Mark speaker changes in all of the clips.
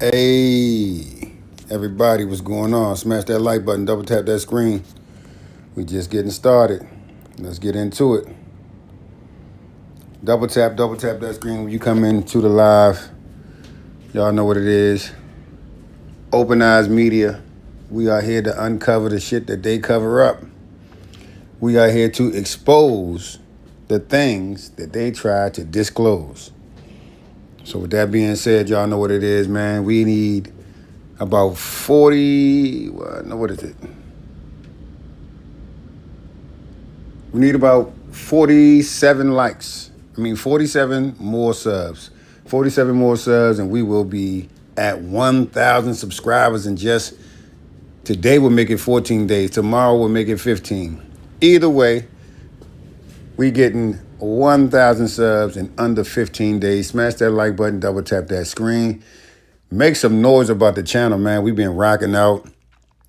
Speaker 1: Hey, everybody, what's going on? Smash that like button, double tap that screen. We just getting started. Let's get into it. Double tap that screen when you come into the live. Y'all know what it is. Open Eyes Media. We are here to uncover the shit that they cover up. We are here to expose the things that they try to disclose. So with that being said, y'all know what it is, man. We need about 40, what is it? We need about 47 likes. 47 more subs. 47 more subs, and we will be at 1,000 subscribers in just, today we'll make it 14 days. Tomorrow we'll make it 15. Either way, we getting 1,000 subs in under 15 days. Smash that like button, double tap that screen. Make some noise about the channel, man. We've been rocking out,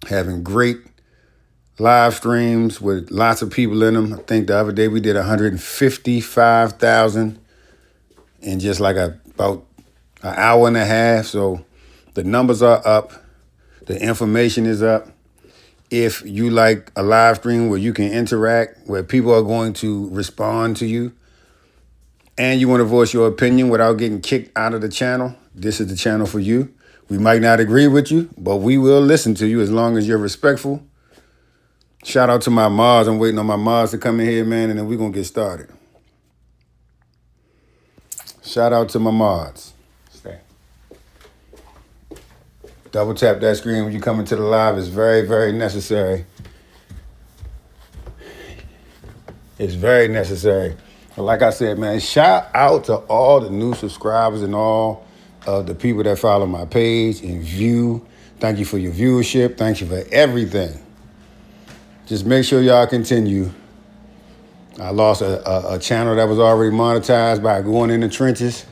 Speaker 1: having great live streams with lots of people in them. I think the other day we did 155,000 in just like about an hour and a half. So the numbers are up. The information is up. If you like a live stream where you can interact, where people are going to respond to you, and you want to voice your opinion without getting kicked out of the channel, this is the channel for you. We might not agree with you, but we will listen to you as long as you're respectful. Shout out to my mods. I'm waiting on my mods to come in here, man, and then we're going to get started. Shout out to my mods. Stay. Double tap that screen when you come into the live. It's very, very necessary. It's very necessary. But like I said, man, shout out to all the new subscribers and all of the people that follow my page and view. Thank you for your viewership. Thank you for everything. Just make sure y'all continue. I lost a channel that was already monetized by going in the trenches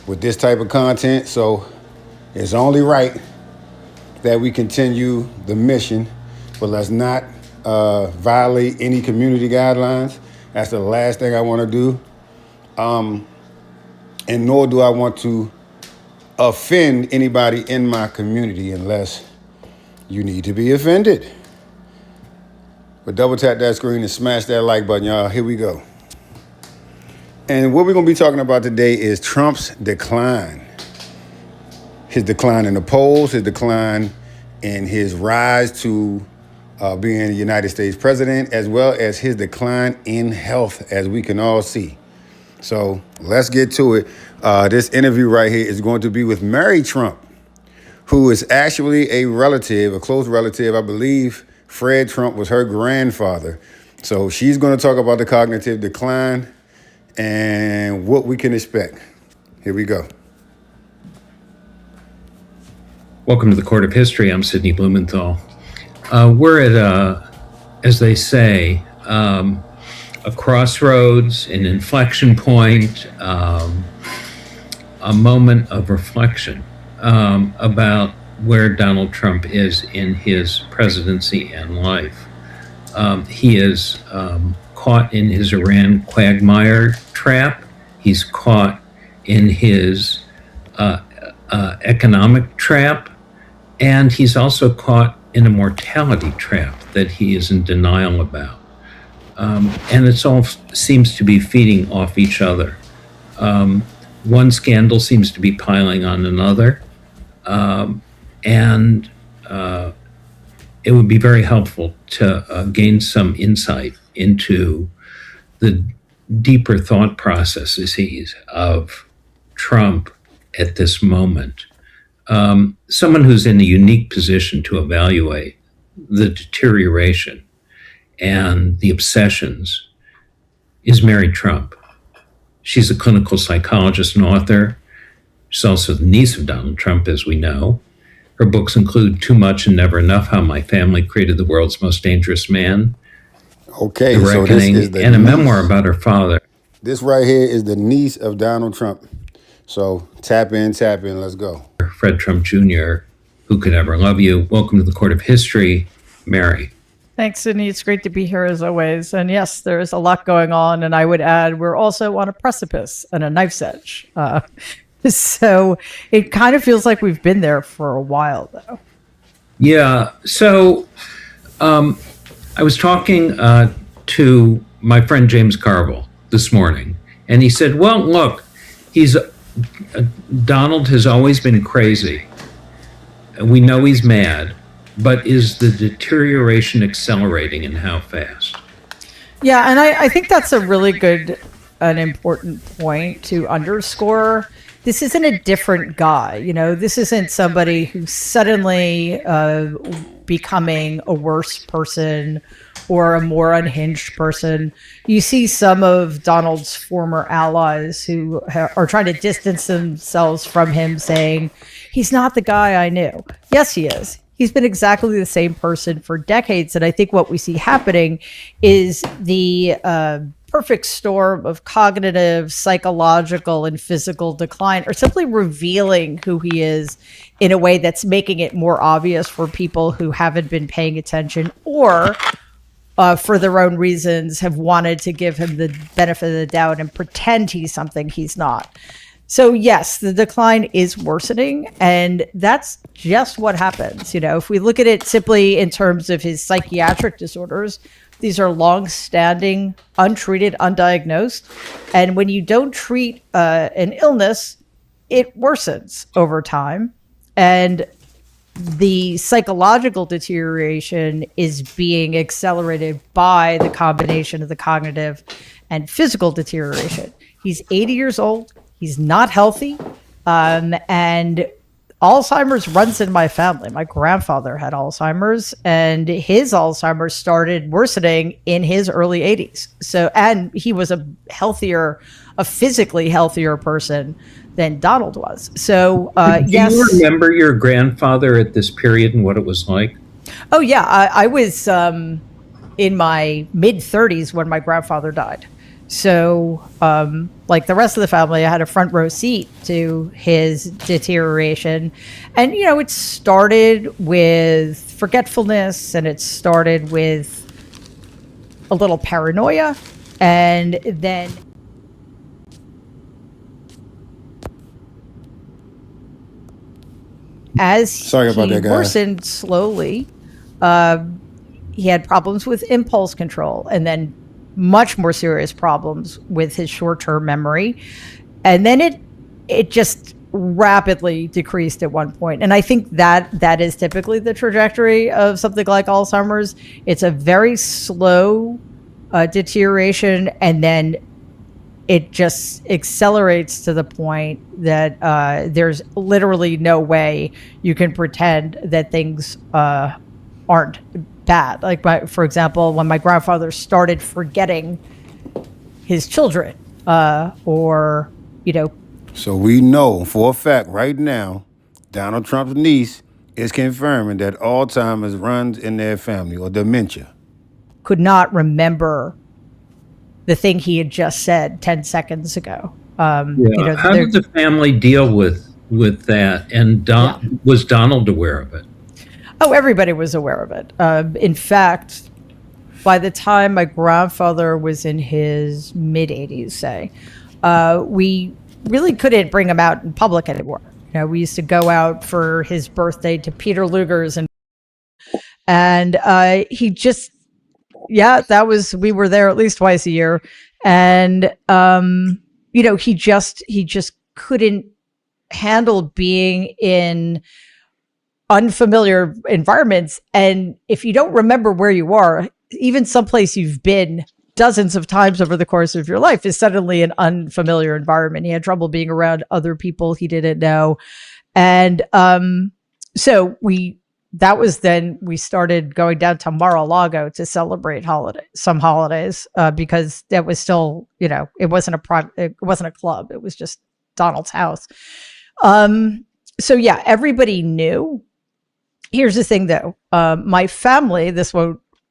Speaker 1: with this type of content. So it's only right that we continue the mission, but let's not violate any community guidelines. That's the last thing I want to do. And nor do I want to offend anybody in my community unless you need to be offended. But double tap that screen and smash that like button, y'all. Here we go. And what we're going to be talking about today is Trump's decline. His decline in the polls, his decline in his rise to being the United States president, as well as his decline in health, as we can all see. So let's get to it. This interview right here is going to be with Mary Trump, who is actually a relative, a close relative. I believe Fred Trump was her grandfather. So she's going to talk about the cognitive decline and what we can expect. Here we go.
Speaker 2: Welcome to the Court of History. I'm Sidney Blumenthal. We're at, as they say, a crossroads, an inflection point, a moment of reflection about where Donald Trump is in his presidency and life. He is caught in his Iran quagmire trap. He's caught in his economic trap. And he's also caught in a mortality trap that he is in denial about. And it all seems to be feeding off each other. One scandal seems to be piling on another. And it would be very helpful to gain some insight into the deeper thought processes of Trump at this moment. Someone who's in a unique position to evaluate the deterioration and the obsessions is Mary Trump. She's a clinical psychologist and author. She's also the niece of Donald Trump, as we know. Her books include Too Much and Never Enough, How My Family Created the World's Most Dangerous Man,
Speaker 1: Okay,
Speaker 2: The
Speaker 1: so this
Speaker 2: Reckoning,
Speaker 1: is the
Speaker 2: and a
Speaker 1: niece.
Speaker 2: memoir about her father.
Speaker 1: This right here is the niece of Donald Trump. So tap in, let's go.
Speaker 2: Fred Trump Jr., Who Could Ever Love You? Welcome to the Court of History, Mary.
Speaker 3: Thanks, Sydney. It's great to be here as always. And yes, there is a lot going on. And I would add, we're also on a precipice and a knife's edge. So it kind of feels like we've been there for a while, though.
Speaker 2: Yeah. So I was talking to my friend James Carville this morning, and he said, "Well, look, he's Donald has always been crazy. We know he's mad, but is the deterioration accelerating, and how fast?"
Speaker 3: Yeah, and I think that's a really good, an important point to underscore. This isn't a different guy. This isn't somebody who's suddenly becoming a worse person or a more unhinged person. You see some of Donald's former allies who are trying to distance themselves from him, saying, he's not the guy I knew. Yes, he is. He's been exactly the same person for decades. And I think what we see happening is the perfect storm of cognitive, psychological, and physical decline are simply revealing who he is in a way that's making it more obvious for people who haven't been paying attention, or for their own reasons have wanted to give him the benefit of the doubt and pretend he's something he's not. So yes, the decline is worsening, and that's just what happens. If we look at it simply in terms of his psychiatric disorders, these are long-standing, untreated, undiagnosed, and when you don't treat an illness, it worsens over time, and the psychological deterioration is being accelerated by the combination of the cognitive and physical deterioration. He's 80 years old. He's not healthy. And Alzheimer's runs in my family. My grandfather had Alzheimer's, and his Alzheimer's started worsening in his early 80s. So, and he was a physically healthier person than Donald was. So, yes.
Speaker 2: Do you remember your grandfather at this period and what it was like?
Speaker 3: Oh, yeah. I was in my mid-30s when my grandfather died. So, like the rest of the family, I had a front row seat to his deterioration. And, it started with forgetfulness, and it started with a little paranoia. And then as
Speaker 1: Sorry about
Speaker 3: he
Speaker 1: that, guys.
Speaker 3: worsened slowly, he had problems with impulse control, and then much more serious problems with his short-term memory. And then it just rapidly decreased at one point. And I think that is typically the trajectory of something like Alzheimer's. It's a very slow deterioration, and then it just accelerates to the point that there's literally no way you can pretend that things aren't bad. Like, for example, when my grandfather started forgetting his children, or.
Speaker 1: So we know for a fact right now, Donald Trump's niece is confirming that Alzheimer's runs in their family, or dementia.
Speaker 3: Could not remember the thing he had just said 10 seconds ago.
Speaker 2: How did the family deal with that? And was Donald aware of it?
Speaker 3: Oh, everybody was aware of it. In fact, by the time my grandfather was in his mid-80s, say, we really couldn't bring him out in public anymore. We used to go out for his birthday to Peter Luger's, and he just, we were there at least twice a year. And, he just couldn't handle being in unfamiliar environments. And if you don't remember where you are, even someplace you've been dozens of times over the course of your life is suddenly an unfamiliar environment. He had trouble being around other people he didn't know. And so that was then we started going down to Mar-a-Lago to celebrate some holidays, because that was still, it wasn't a club. It was just Donald's house. So yeah, everybody knew. Here's the thing though. My family,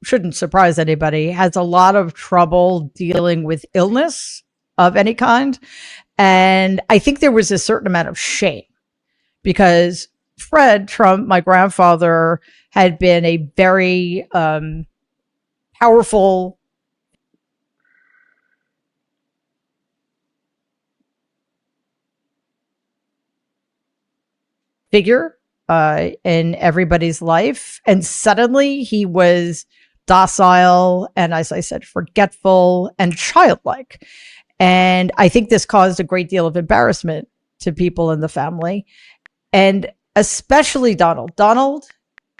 Speaker 3: shouldn't surprise anybody, has a lot of trouble dealing with illness of any kind. And I think there was a certain amount of shame, because Fred Trump, my grandfather, had been a very powerful figure in everybody's life. And suddenly he was docile and, as I said, forgetful and childlike. And I think this caused a great deal of embarrassment to people in the family, and especially Donald. Donald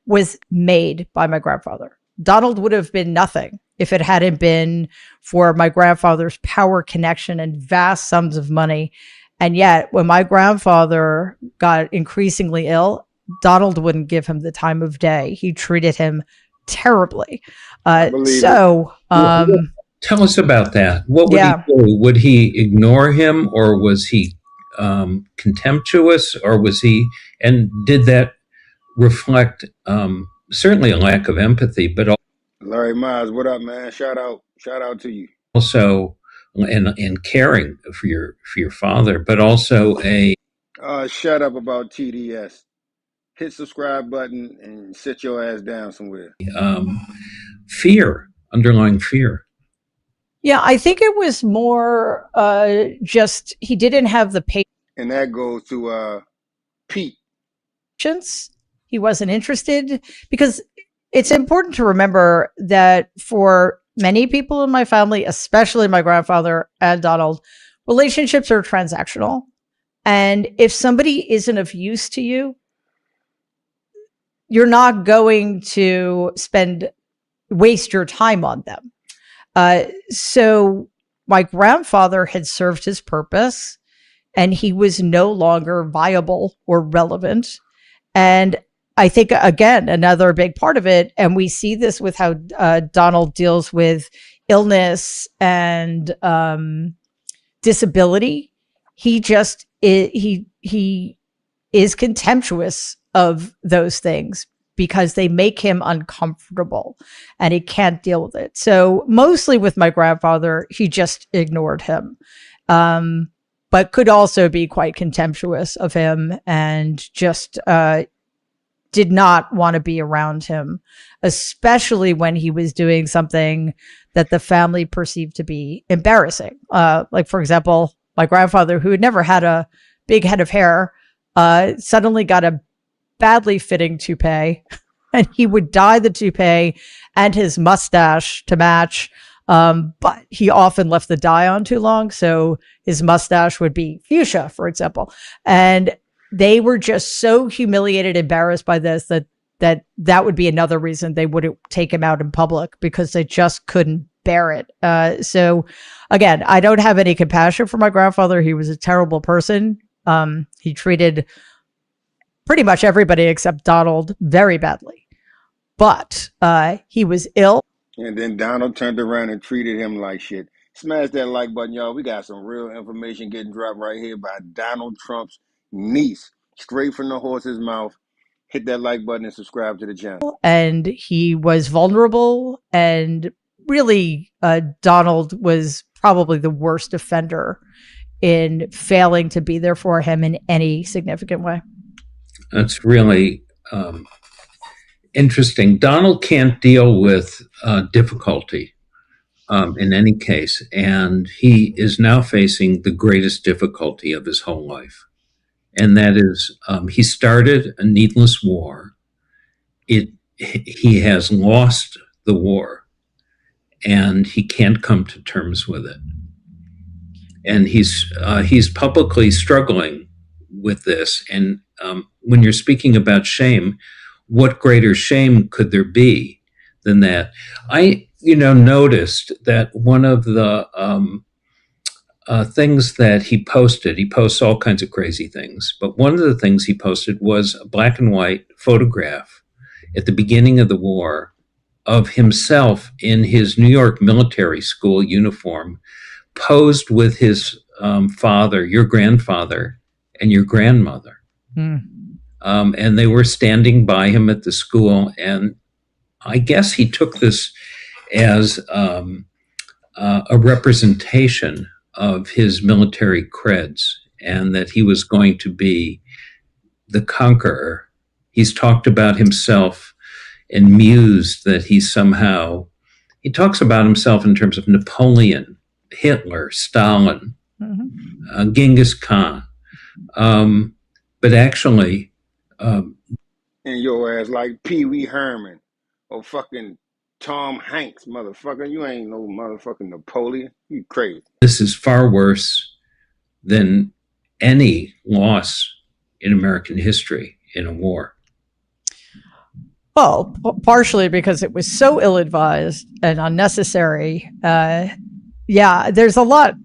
Speaker 3: was made by my grandfather. Donald would have been nothing if it hadn't been for my grandfather's power, connection, and vast sums of money. And yet, when my grandfather got increasingly ill, Donald wouldn't give him the time of day. He treated him terribly.
Speaker 1: Believe
Speaker 2: Tell us about that. What would he do? Would he ignore him, or was he contemptuous, or was he, and did that reflect certainly a lack of empathy, but
Speaker 1: Larry Miles, what up, man? Shout out to you.
Speaker 2: also and caring for your father, but also a
Speaker 1: Shut up about TDS. Hit subscribe button and sit your ass down somewhere.
Speaker 2: fear, underlying fear.
Speaker 3: Yeah, I think it was more just he didn't have the patience.
Speaker 1: And that goes to Pete.
Speaker 3: He wasn't interested, because it's important to remember that for many people in my family, especially my grandfather and Donald, relationships are transactional. And if somebody isn't of use to you, you're not going to waste your time on them. So my grandfather had served his purpose and he was no longer viable or relevant. And I think, again, another big part of it, and we see this with how Donald deals with illness and disability. He just he is contemptuous of those things because they make him uncomfortable and he can't deal with it. So mostly with my grandfather, he just ignored him, but could also be quite contemptuous of him and just did not want to be around him, especially when he was doing something that the family perceived to be embarrassing. Like, for example, my grandfather, who had never had a big head of hair, suddenly got a badly fitting toupee, and he would dye the toupee and his mustache to match. But he often left the dye on too long, so his mustache would be fuchsia, for example. And they were just so humiliated, embarrassed by this that would be another reason they wouldn't take him out in public, because they just couldn't bear it. So again, I don't have any compassion for my grandfather. He was a terrible person. He treated pretty much everybody except Donald very badly. But he was ill. And
Speaker 1: then Donald turned around and treated him like shit. Smash that like button, y'all. We got some real information getting dropped right here by Donald Trump's niece, straight from the horse's mouth. Hit that like button and subscribe to the channel. And he was vulnerable, and really Donald was probably the worst offender in failing to be there for him in any significant way.
Speaker 2: That's really interesting. Donald can't deal with difficulty in any case, and he is now facing the greatest difficulty of his whole life. And that is, he started a needless war. He has lost the war, and he can't come to terms with it. And he's publicly struggling with this. And when you're speaking about shame, what greater shame could there be than that? I, noticed that one of the things that he posts all kinds of crazy things, but one of the things he posted was a black and white photograph at the beginning of the war of himself in his New York military school uniform, posed with his father, your grandfather, and your grandmother. And they were standing by him at the school. And I guess he took this as a representation of his military creds, and that he was going to be the conqueror. He's talked about himself and mused that he talks about himself in terms of Napoleon, Hitler, Stalin, Genghis Khan. But actually, Um,
Speaker 1: And your ass like Pee Wee Herman or fucking Tom Hanks, motherfucker. You ain't no motherfucking Napoleon. You crazy.
Speaker 2: this is far worse than any loss in American history in a war.
Speaker 3: Well, partially because it was so ill-advised and unnecessary. Yeah, there's a lot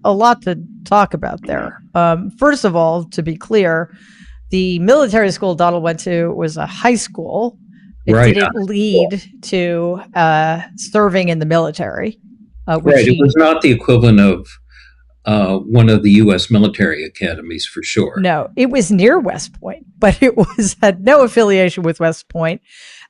Speaker 3: to talk about there. First of all, to be clear, the military school Donald went to was a high school. It
Speaker 2: Right.
Speaker 3: didn't lead to serving in the military.
Speaker 2: Right. It was not the equivalent of one of the U.S. military academies, for sure.
Speaker 3: No, it was near West Point, but it had no affiliation with West Point.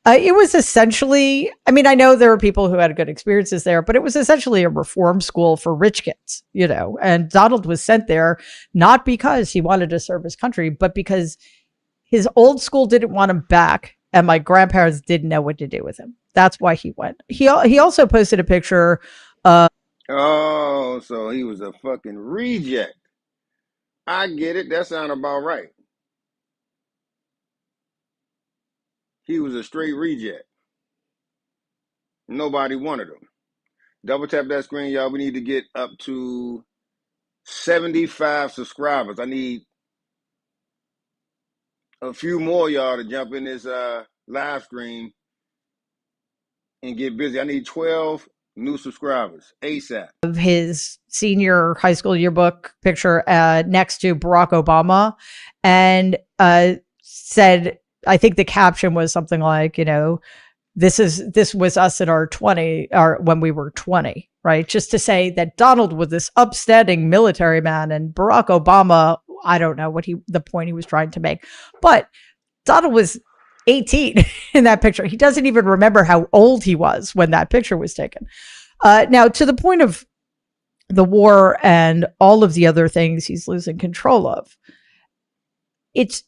Speaker 3: It was essentially, I mean, I know there were people who had good experiences there, but it was essentially a reform school for rich kids, you know, and Donald was sent there not because he wanted to serve his country, but because his old school didn't want him back and my grandparents didn't know what to do with him. That's why he went. He also posted a picture.
Speaker 1: Oh, so he was a fucking reject. I get it. That sounds about right. He was a straight reject. Nobody wanted him. Double tap that screen, y'all. We need to get up to 75 subscribers. I need a few more y'all to jump in this live stream and get busy. I need 12 new subscribers ASAP.
Speaker 3: Of his senior high school yearbook picture next to Barack Obama, and said, I think the caption was something like, you know, this was us in our 20, or when we were 20, right? Just to say that Donald was this upstanding military man, and Barack Obama, I don't know the point he was trying to make, but Donald was 18 in that picture. He doesn't even remember how old he was when that picture was taken. Now, to the point of the war and all of the other things he's losing control of, it's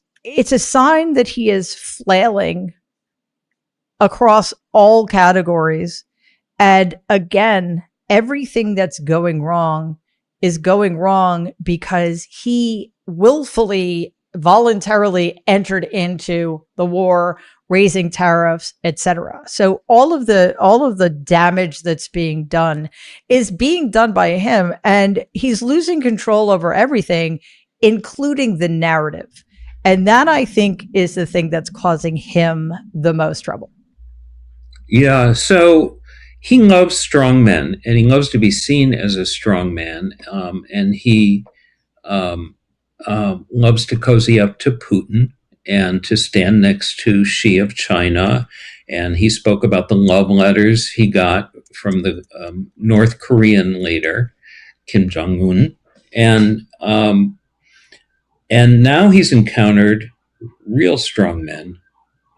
Speaker 3: a sign that he is flailing across all categories. And again, everything that's going wrong is going wrong because he willfully, voluntarily entered into the war, raising tariffs, etc. So all of the damage that's being done is being done by him, and he's losing control over everything, including the narrative. And that, I think, is the thing that's causing him the most trouble.
Speaker 2: Yeah, so he loves strong men, and he loves to be seen as a strong man, and he loves to cozy up to Putin and to stand next to Xi of China. And he spoke about the love letters he got from the North Korean leader, Kim Jong-un. And now he's encountered real strong men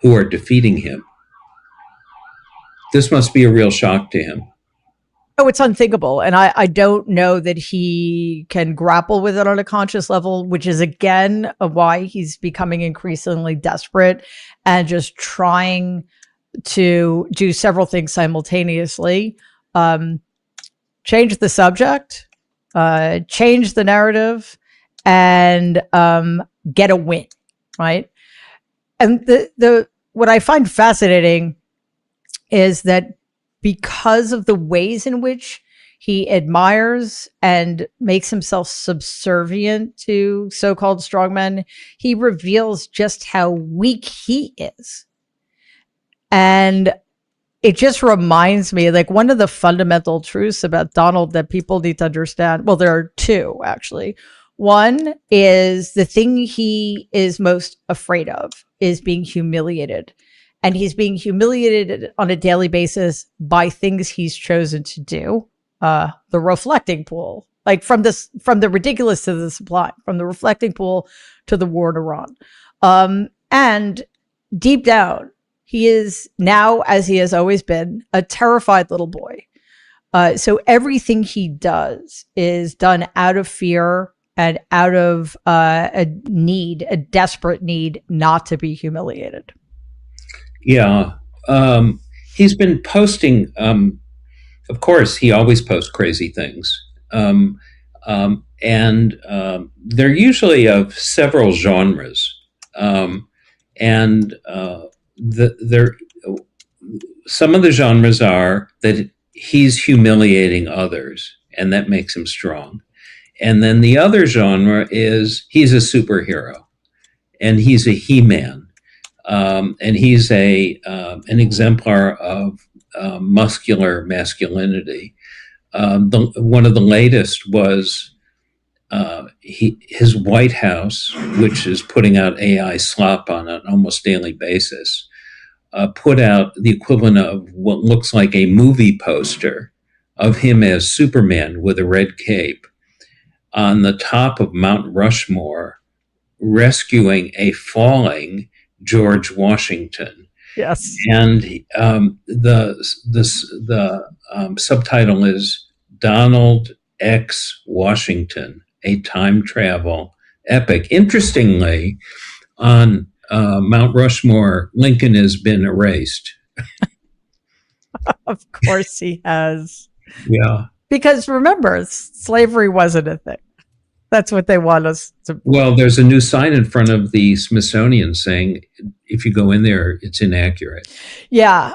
Speaker 2: who are defeating him. This must be a real shock to him.
Speaker 3: Oh, it's unthinkable. And I don't know that he can grapple with it on a conscious level, which is, again, why he's becoming increasingly desperate and just trying to do several things simultaneously. Change the subject, change the narrative, and get a win, right? And the what I find fascinating is that because of the ways in which he admires and makes himself subservient to so-called strongmen, he reveals just how weak he is. And it just reminds me, like, one of the fundamental truths about Donald that people need to understand. Well, there are two, actually. One is the thing he is most afraid of is being humiliated. And he's being humiliated on a daily basis by things he's chosen to do. The reflecting pool, like from the ridiculous to the sublime, from the reflecting pool to the war in Iran. And deep down, he is now, as he has always been, a terrified little boy. So everything he does is done out of fear and out of a desperate need not to be humiliated.
Speaker 2: Yeah. He's been posting, of course, he always posts crazy things. And they're usually of several genres. And there, some of the genres are that he's humiliating others, and that makes him strong. And then the other genre is he's a superhero, and he's a He-Man, and he's an exemplar of muscular masculinity. One of the latest was his White House, which is putting out AI slop on an almost daily basis, put out the equivalent of what looks like a movie poster of him as Superman with a red cape on the top of Mount Rushmore, rescuing a falling George Washington.
Speaker 3: Yes.
Speaker 2: And the subtitle is Donald X. Washington, a time travel epic. Interestingly, on Mount Rushmore, Lincoln has been erased.
Speaker 3: Of course he has.
Speaker 2: Yeah.
Speaker 3: Because remember, slavery wasn't a thing. That's what they want us to.
Speaker 2: Well, there's a new sign in front of the Smithsonian saying if you go in there, it's inaccurate.
Speaker 3: Yeah.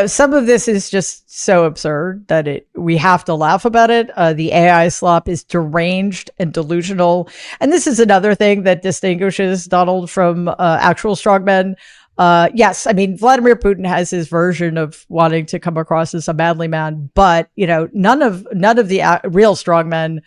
Speaker 3: Some of this is just so absurd that we have to laugh about it. The AI slop is deranged and delusional. And this is another thing that distinguishes Donald from actual strongmen. Yes, I mean, Vladimir Putin has his version of wanting to come across as a manly man, but, none of the real strongmen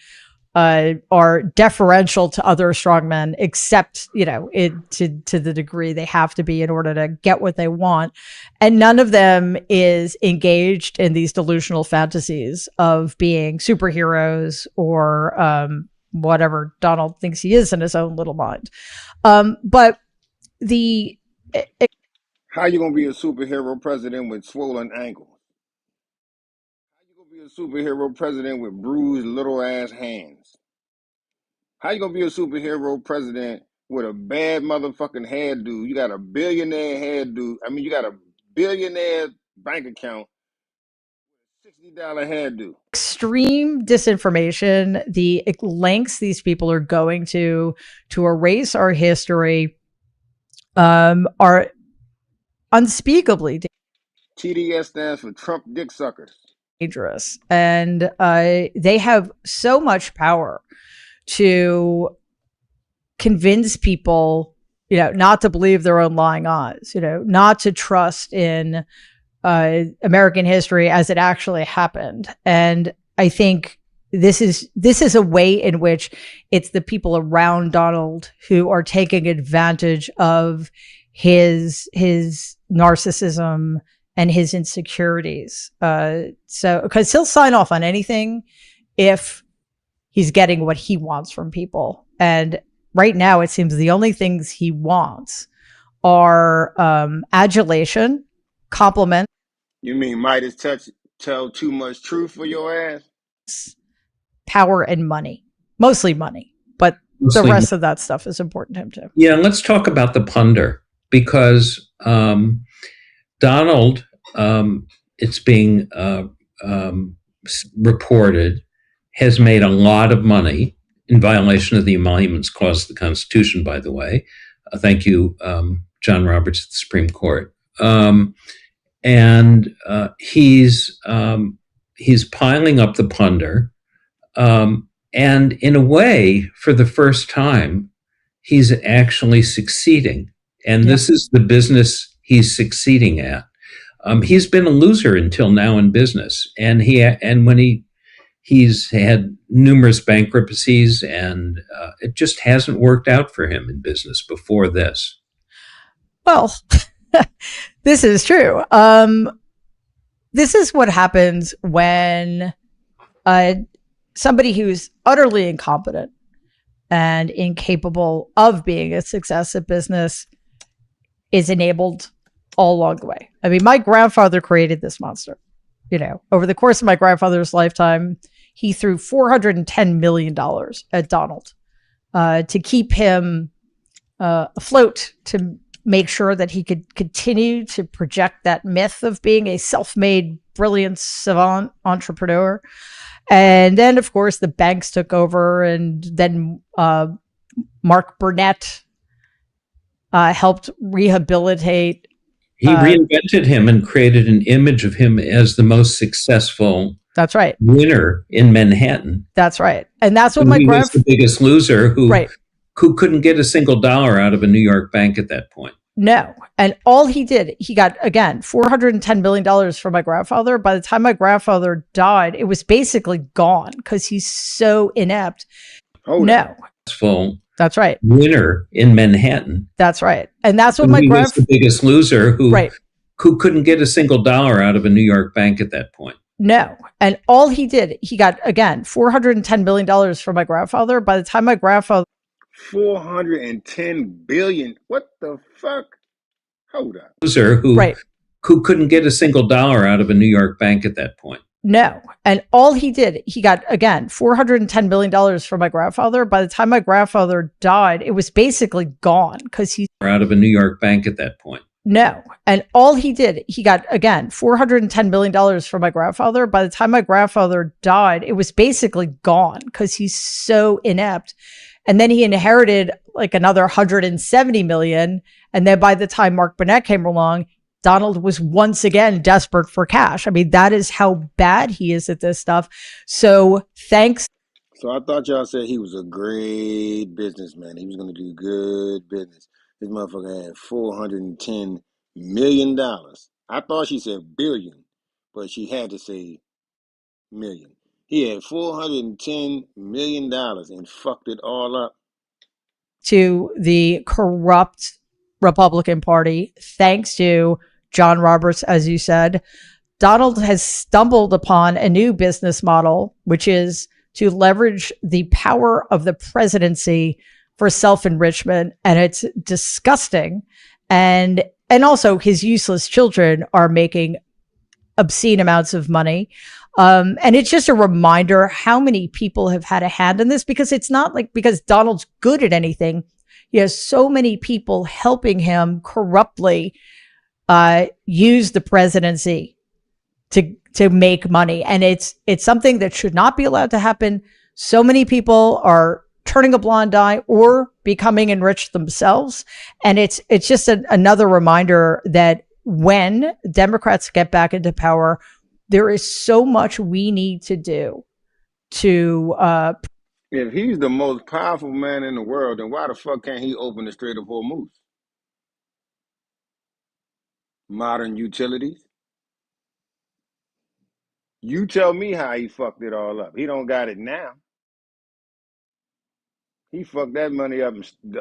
Speaker 3: are deferential to other strongmen, except, to the degree they have to be in order to get what they want. And none of them is engaged in these delusional fantasies of being superheroes or whatever Donald thinks he is in his own little mind. But
Speaker 1: how you gonna be a superhero president with swollen ankles? How you gonna be a superhero president with bruised little ass hands? How you gonna be a superhero president with a bad motherfucking hairdo? You got a billionaire hairdo. I mean, you got a billionaire bank account, $60 hairdo.
Speaker 3: Extreme disinformation, the lengths these people are going to erase our history, are unspeakably
Speaker 1: TDS stands for Trump dick suckers.
Speaker 3: Dangerous, and they have so much power to convince people, not to believe their own lying eyes, not to trust in American history as it actually happened. And I think this is a way in which it's the people around Donald who are taking advantage of his narcissism and his insecurities. So because he'll sign off on anything if he's getting what he wants from people. And right now, it seems the only things he wants are adulation, compliment.
Speaker 1: You mean Midas tell too much truth for your ass?
Speaker 3: Power and money. Mostly money. But the rest of that stuff is important to him too.
Speaker 2: Yeah, let's talk about the plunder. Because Donald, it's being reported, has made a lot of money in violation of the Emoluments Clause of the Constitution, by the way. Thank you, John Roberts at the Supreme Court. And he's piling up the plunder. And in a way, for the first time, he's actually succeeding. And this is the business he's succeeding at. He's been a loser until now in business. And he's had numerous bankruptcies, and it just hasn't worked out for him in business before this.
Speaker 3: Well, this is true. This is what happens when somebody who's utterly incompetent and incapable of being a success at business is enabled all along the way. I mean, my grandfather created this monster. Over the course of my grandfather's lifetime, he threw $410 million at Donald to keep him afloat, to make sure that he could continue to project that myth of being a self-made, brilliant savant entrepreneur. And then, of course, the banks took over, and then Mark Burnett helped rehabilitate.
Speaker 2: He reinvented him and created an image of him as the most successful
Speaker 3: That's right.
Speaker 2: winner in Manhattan.
Speaker 3: That's right. And that's what
Speaker 2: And
Speaker 3: my
Speaker 2: he was
Speaker 3: grandfather,
Speaker 2: the biggest loser
Speaker 3: right.
Speaker 2: who couldn't get a single dollar out of a New York bank at that point.
Speaker 3: No. And all he did, he got, again, $410 million from my grandfather. By the time my grandfather died, it was basically gone because he's so inept. No.
Speaker 2: Successful
Speaker 3: That's right.
Speaker 2: winner in Manhattan.
Speaker 3: That's right. And that's what
Speaker 2: And
Speaker 3: my
Speaker 2: he was
Speaker 3: grandfather,
Speaker 2: the biggest loser
Speaker 3: right.
Speaker 2: who couldn't get a single dollar out of a New York bank at that point.
Speaker 3: No. And all he did, he got, again, $410 million from my grandfather. By the time my grandfather,
Speaker 1: 410 billion. What the fuck? Hold up.
Speaker 2: Loser
Speaker 3: right.
Speaker 2: who couldn't get a single dollar out of a New York bank at that point.
Speaker 3: No. And all he did, he got, again, $410 million from my grandfather. By the time my grandfather died, it was basically gone because he's
Speaker 2: out of a New York bank at that point.
Speaker 3: No. And all he did, he got, again, $410 million from my grandfather. By the time my grandfather died, it was basically gone because he's so inept. And then he inherited like another 170 million. And then by the time Mark Burnett came along, Donald was once again desperate for cash. I mean, that is how bad he is at this stuff. So thanks.
Speaker 1: So I thought y'all said he was a great businessman. He was going to do good business. This motherfucker had $410 million. I thought she said billion, but she had to say million. He had $410 million and fucked it all up.
Speaker 3: To the corrupt Republican Party, thanks to John Roberts, as you said, Donald has stumbled upon a new business model, which is to leverage the power of the presidency for self-enrichment. And it's disgusting. And also his useless children are making obscene amounts of money. And it's just a reminder how many people have had a hand in this, because it's not like because Donald's good at anything. He has so many people helping him corruptly use the presidency to make money. And it's something that should not be allowed to happen. So many people are turning a blind eye or becoming enriched themselves. And it's just another reminder that when Democrats get back into power, there is so much we need to do to
Speaker 1: if he's the most powerful man in the world, then why the fuck can't he open the Strait of Hormuz? Modern utilities. You tell me how he fucked it all up. He don't got it now. He fucked that money up.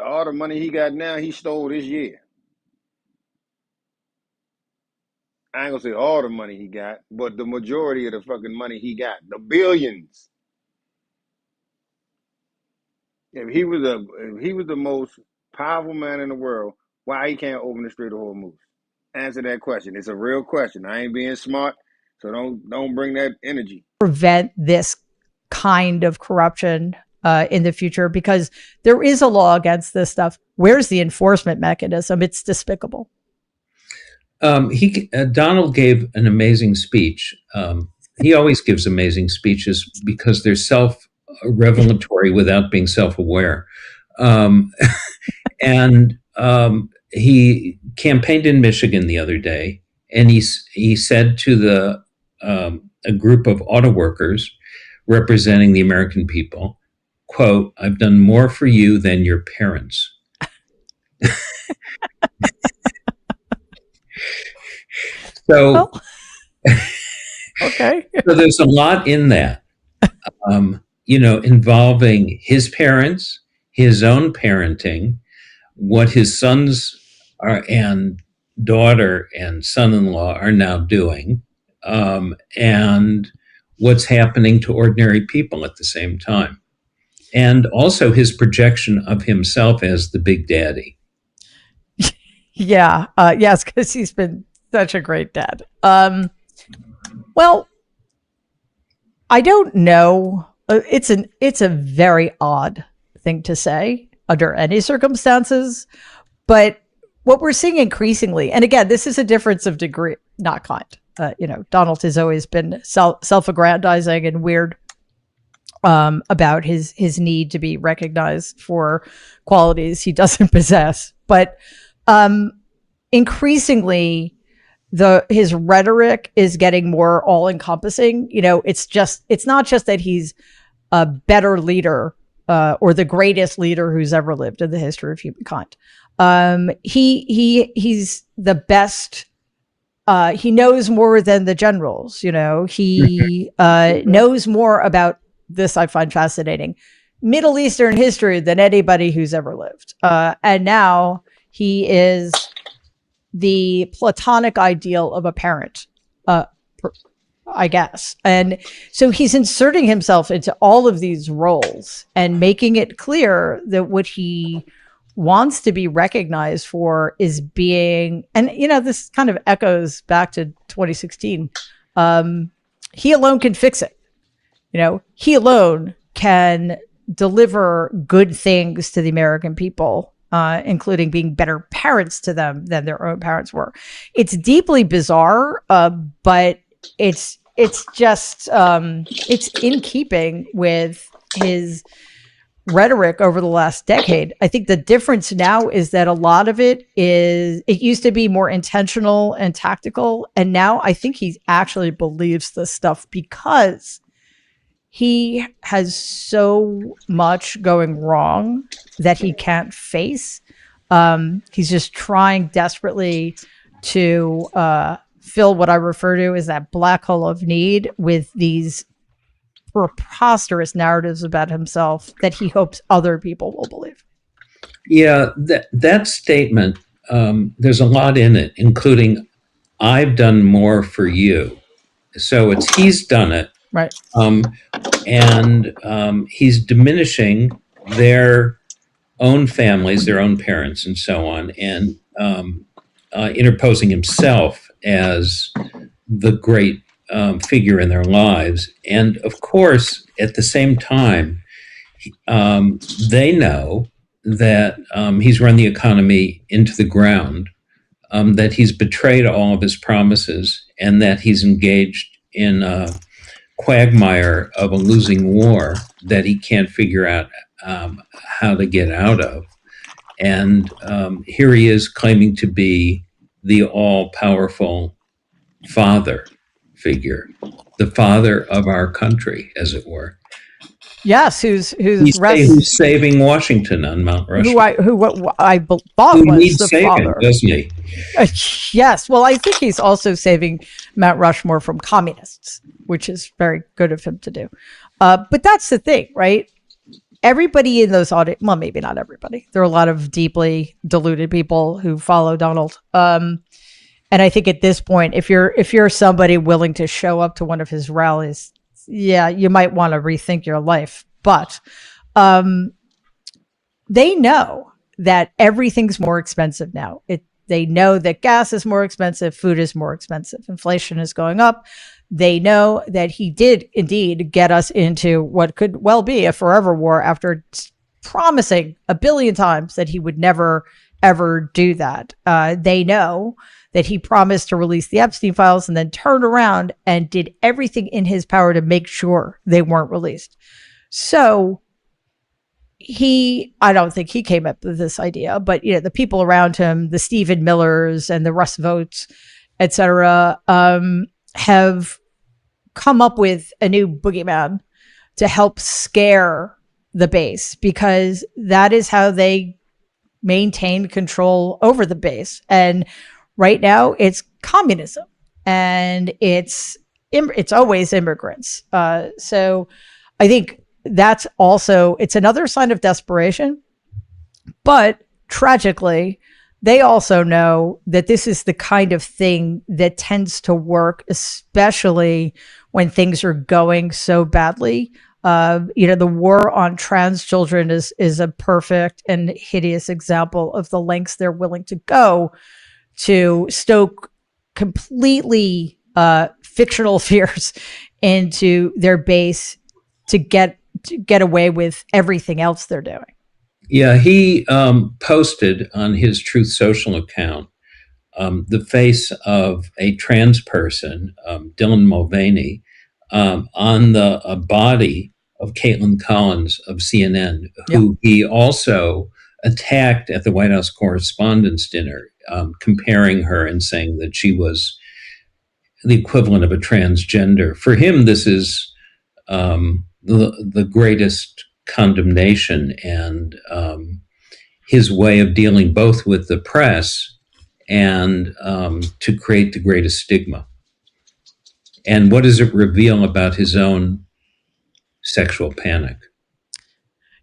Speaker 1: All the money he got now, he stole this year. I ain't gonna say all the money he got, but the majority of the fucking money he got, the billions. If he was the most powerful man in the world, why he can't open the Strait of Hormuz? Answer that question. It's a real question. I ain't being smart, so don't bring that energy.
Speaker 3: Prevent this kind of corruption in the future, because there is a law against this stuff. Where's the enforcement mechanism? It's despicable.
Speaker 2: Donald gave an amazing speech. He always gives amazing speeches because they're self-revelatory without being self-aware. And he campaigned in Michigan the other day, and he said to a group of auto workers representing the American people, quote, "I've done more for you than your parents." So,
Speaker 3: well, okay.
Speaker 2: So there's a lot in that, involving his parents, his own parenting, what his sons and daughter and son-in-law are now doing, and what's happening to ordinary people at the same time. And also his projection of himself as the big daddy.
Speaker 3: Yeah. Yes, because he's been such a great dad. Well, I don't know. It's a very odd thing to say under any circumstances, but what we're seeing increasingly, and again, this is a difference of degree, not kind. Donald has always been self-aggrandizing and weird about his need to be recognized for qualities he doesn't possess. But increasingly, his rhetoric is getting more all encompassing. It's not just that he's a better leader or the greatest leader who's ever lived in the history of humankind. He's the best. He knows more than the generals. He knows more about this. I find fascinating. Middle Eastern history than anybody who's ever lived. And now he is the platonic ideal of a parent, I guess. And so he's inserting himself into all of these roles and making it clear that what he wants to be recognized for is being, and this kind of echoes back to 2016. He alone can fix it. He alone can deliver good things to the American people, including being better parents to them than their own parents were. It's deeply bizarre, but it's just it's in keeping with his rhetoric over the last decade. I think the difference now is that a lot of it used to be more intentional and tactical, and now I think he actually believes this stuff because he has so much going wrong that he can't face. He's just trying desperately to fill what I refer to as that black hole of need with these preposterous narratives about himself that he hopes other people will believe.
Speaker 2: Yeah, that statement, there's a lot in it, including, I've done more for you. So he's done it.
Speaker 3: Right.
Speaker 2: And he's diminishing their own families, their own parents, and so on, and interposing himself as the great figure in their lives. And of course, at the same time, they know that he's run the economy into the ground, that he's betrayed all of his promises, and that he's engaged in a quagmire of a losing war that he can't figure out how to get out of. And here he is claiming to be the all-powerful father figure, the father of our country, as it were.
Speaker 3: Yes, who's
Speaker 2: saving Washington on Mount Rushmore.
Speaker 3: Who I thought
Speaker 2: who
Speaker 3: was
Speaker 2: needs
Speaker 3: the
Speaker 2: saving,
Speaker 3: father,
Speaker 2: doesn't he?
Speaker 3: Yes. Well, I think he's also saving Mount Rushmore from communists, which is very good of him to do. But that's the thing, right? Everybody in those audience, well, maybe not everybody. There are a lot of deeply deluded people who follow Donald. And I think at this point, if you're somebody willing to show up to one of his rallies, yeah, you might want to rethink your life. But they know that everything's more expensive now. They know that gas is more expensive, food is more expensive, inflation is going up. They know that he did indeed get us into what could well be a forever war after promising a billion times that he would never, ever do that. They know that he promised to release the Epstein files and then turned around and did everything in his power to make sure they weren't released. So I don't think he came up with this idea, but the people around him, the Stephen Millers and the Russ Votes, etc., have come up with a new boogeyman to help scare the base, because that is how they maintain control over the base. And right now it's communism, and it's always immigrants. So I think that's also, it's another sign of desperation, but tragically, they also know that this is the kind of thing that tends to work, especially when things are going so badly. The war on trans children is a perfect and hideous example of the lengths they're willing to go to stoke completely fictional fears into their base to get away with everything else they're doing.
Speaker 2: Yeah, he posted on his Truth Social account the face of a trans person, Dylan Mulvaney, on the body of Caitlin Collins of CNN, who he also attacked at the White House Correspondents' Dinner, comparing her and saying that she was the equivalent of a transgender. For him, this is the greatest condemnation, and his way of dealing both with the press and to create the greatest stigma. And what does it reveal about his own sexual panic?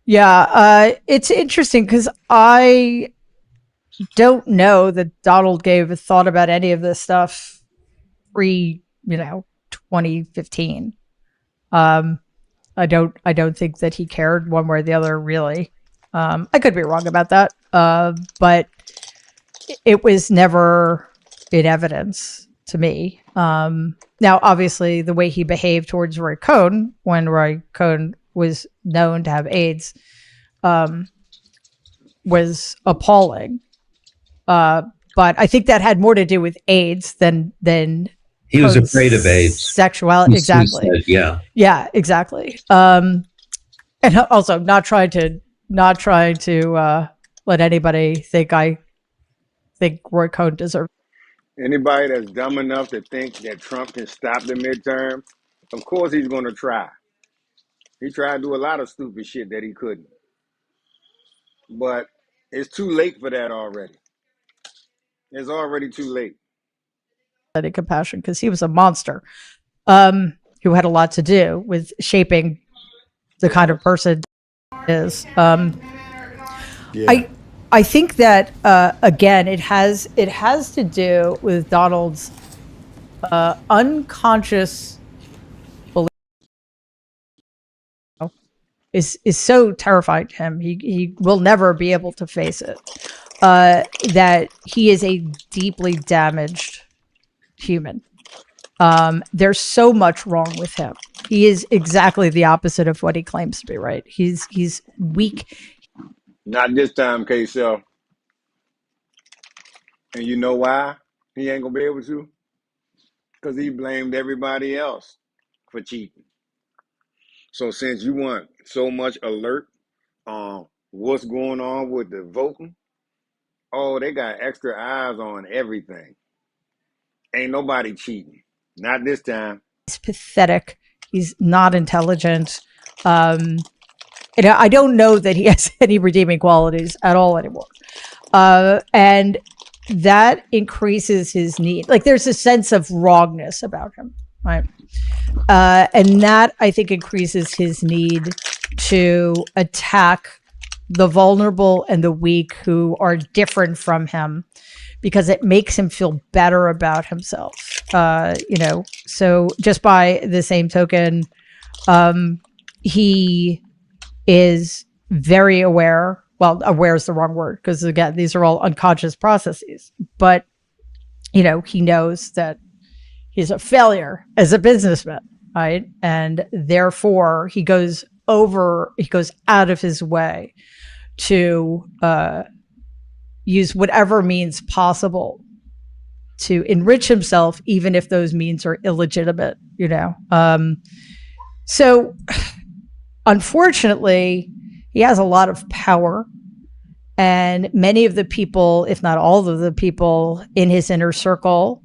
Speaker 3: Yeah, it's interesting because I don't know that Donald gave a thought about any of this stuff pre, 2015. I don't think that he cared one way or the other, really. I could be wrong about that, but it was never in evidence to me. Now, obviously, the way he behaved towards Roy Cohn when Roy Cohn was known to have AIDS was appalling. But I think that had more to do with AIDS than
Speaker 2: he was afraid of AIDS.
Speaker 3: Sexuality, exactly.
Speaker 2: Suicide,
Speaker 3: yeah, exactly. And also not trying to let anybody think I think Roy Cohn deserves.
Speaker 1: Anybody that's dumb enough to think that Trump can stop the midterm, of course he's going to try. He tried to do a lot of stupid shit that he couldn't. But it's too late for that already. It's already too late.
Speaker 3: Any compassion, because he was a monster who had a lot to do with shaping the kind of person he is. I think that again, it has to do with Donald's unconscious belief is so terrifying to him. He will never be able to face it. That he is a deeply damaged human. There's so much wrong with him. He is exactly the opposite of what he claims to be, right? He's weak.
Speaker 1: Not this time, K-Cell. And you know why he ain't going to be able to? Because he blamed everybody else for cheating. So since you want so much alert on what's going on with the voting, oh, they got extra eyes on everything. Ain't nobody cheating. Not this time.
Speaker 3: He's pathetic. He's not intelligent. And I don't know that he has any redeeming qualities at all anymore. And that increases his need. Like, there's a sense of wrongness about him, right? And that, I think, increases his need to attack the vulnerable and the weak who are different from him, because it makes him feel better about himself. So just by the same token, he is very aware. Well, aware is the wrong word, because again, these are all unconscious processes. But, he knows that he's a failure as a businessman, right? And therefore he goes out of his way to use whatever means possible to enrich himself, even if those means are illegitimate, So unfortunately, he has a lot of power, and many of the people, if not all of the people in his inner circle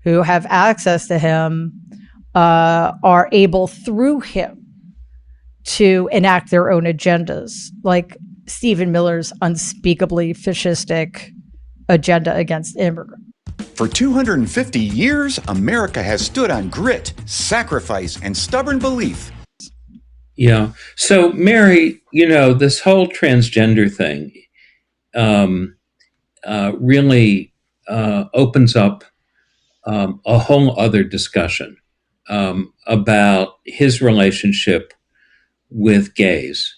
Speaker 3: who have access to him, are able through him to enact their own agendas, like Stephen Miller's unspeakably fascistic agenda against immigrants.
Speaker 4: For 250 years, America has stood on grit, sacrifice, and stubborn belief.
Speaker 2: Yeah. So, Mary, this whole transgender thing really opens up a whole other discussion about his relationship with gays.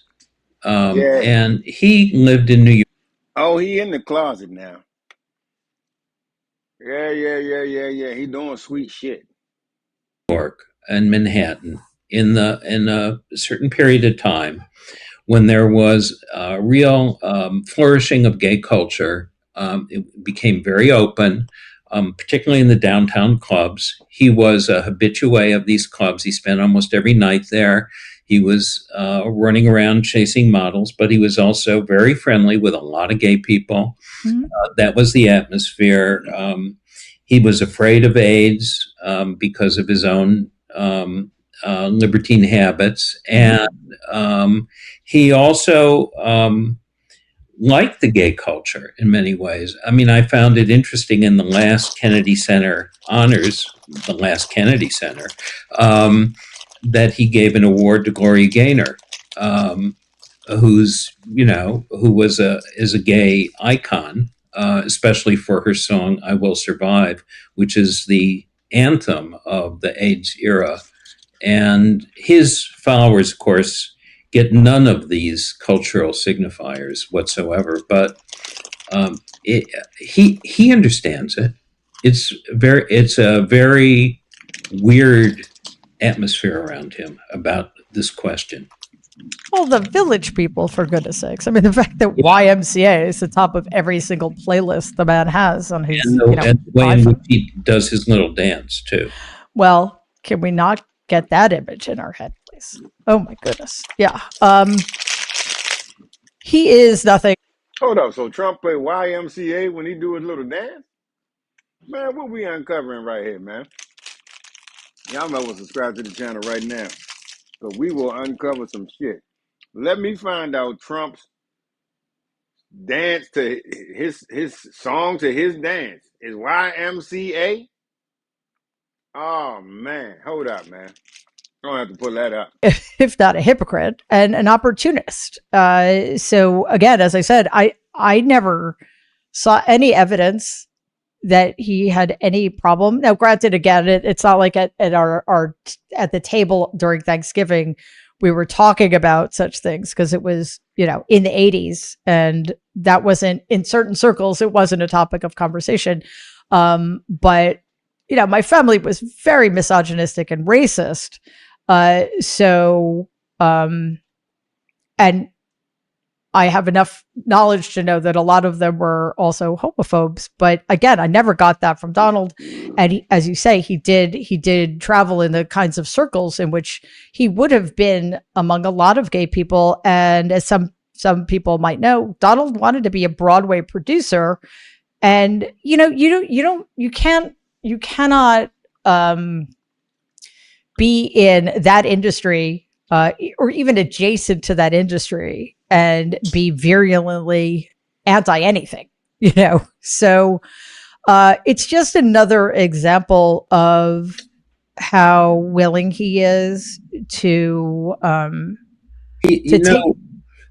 Speaker 2: And he lived in New York.
Speaker 1: Oh, he in the closet now. Yeah. He doing sweet shit.
Speaker 2: York and Manhattan in a certain period of time when there was a real flourishing of gay culture. It became very open, particularly in the downtown clubs. He was a habitué of these clubs. He spent almost every night there. He was running around chasing models, but he was also very friendly with a lot of gay people. That was the atmosphere. He was afraid of AIDS because of his own libertine habits. And he also liked the gay culture in many ways. I mean, I found it interesting in the last Kennedy Center honors, the last Kennedy Center, that he gave an award to Gloria Gaynor, who is a gay icon, especially for her song "I Will Survive," which is the anthem of the AIDS era. And his followers, of course, get none of these cultural signifiers whatsoever. But he understands it. It's a very weird atmosphere around him about this question.
Speaker 3: Well, the Village People, for goodness sakes. I mean, the fact that YMCA is the top of every single playlist the man has on his,
Speaker 2: and the way in which he does his little dance too.
Speaker 3: Well, can we not get that image in our head, please? Oh my goodness. Yeah. He is nothing.
Speaker 1: Hold up. So Trump play YMCA when he do his little dance? Man, what we uncovering right here, man? Y'all might want to subscribe to the channel right now, because we will uncover some shit. Let me find out Trump's dance to his song to his dance is YMCA. Oh man, hold up, man. I don't have to pull that up.
Speaker 3: If not a hypocrite and an opportunist. So again, as I said, I never saw any evidence that he had any problem. Now, granted, again, it's not like at our at the table during Thanksgiving we were talking about such things, because it was, in the 80s, and that wasn't, in certain circles, it wasn't a topic of conversation. But my family was very misogynistic and racist. And I have enough knowledge to know that a lot of them were also homophobes. But again, I never got that from Donald. And he, as you say, he did travel in the kinds of circles in which he would have been among a lot of gay people. And as some people might know, Donald wanted to be a Broadway producer. And you cannot be in that industry or even adjacent to that industry and be virulently anti anything, So it's just another example of how willing he is to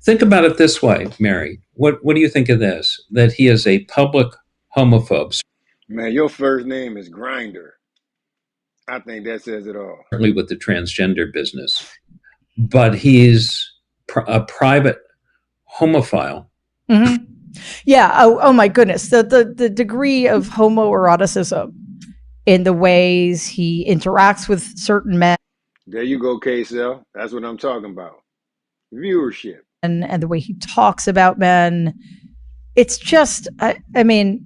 Speaker 2: think about it this way, Mary. What do you think of this? That he is a public homophobe.
Speaker 1: Man, your first name is Grinder. I think that says it all.
Speaker 2: Certainly with the transgender business, but he's a private homophile.
Speaker 3: Mm-hmm. Yeah. Oh my goodness. The degree of homoeroticism in the ways he interacts with certain men.
Speaker 1: There you go, K-Cell. That's what I'm talking about. Viewership.
Speaker 3: And the way he talks about men. It's just, I mean,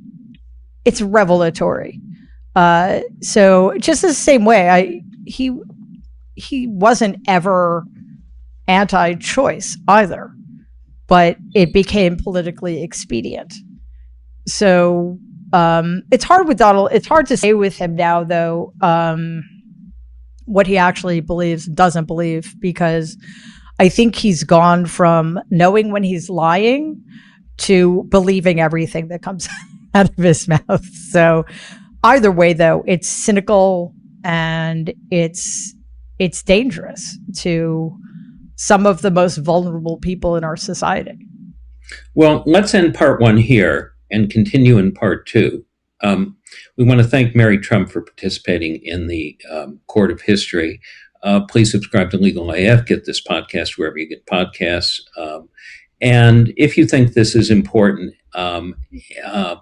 Speaker 3: it's revelatory. So just the same way, he wasn't ever anti-choice either, but it became politically expedient. So it's hard with Donald. It's hard to say with him now, though, what he actually believes, doesn't believe, because I think he's gone from knowing when he's lying to believing everything that comes out of his mouth. So either way, though, it's cynical and it's dangerous to some of the most vulnerable people in our society.
Speaker 2: Well, let's end part one here and continue in part two. We want to thank Mary Trump for participating in the Court of History. Please subscribe to Legal AF, get this podcast wherever you get podcasts. And if you think this is important,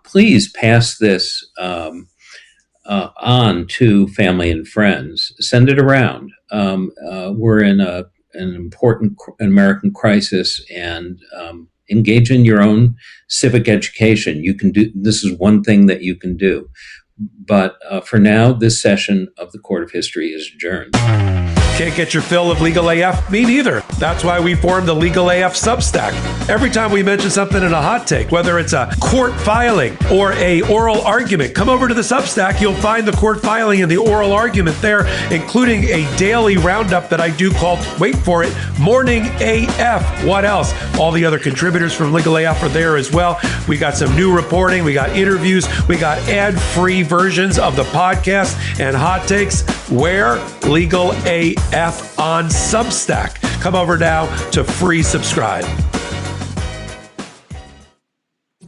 Speaker 2: please pass this on to family and friends. Send it around. We're in an important American crisis, and engage in your own civic education. You can do this is one thing that you can do. But for now, this session of the Court of History is adjourned.
Speaker 5: Can't get your fill of Legal AF? Me neither. That's why we formed the Legal AF Substack. Every time we mention something in a hot take, whether it's a court filing or a oral argument, come over to the Substack. You'll find the court filing and the oral argument there, including a daily roundup that I do called, wait for it, Morning AF. What else? All the other contributors from Legal AF are there as well. We got some new reporting. We got interviews. We got ad-free versions of the podcast and hot takes. Where? Legal AF on Substack. Come over now to free subscribe.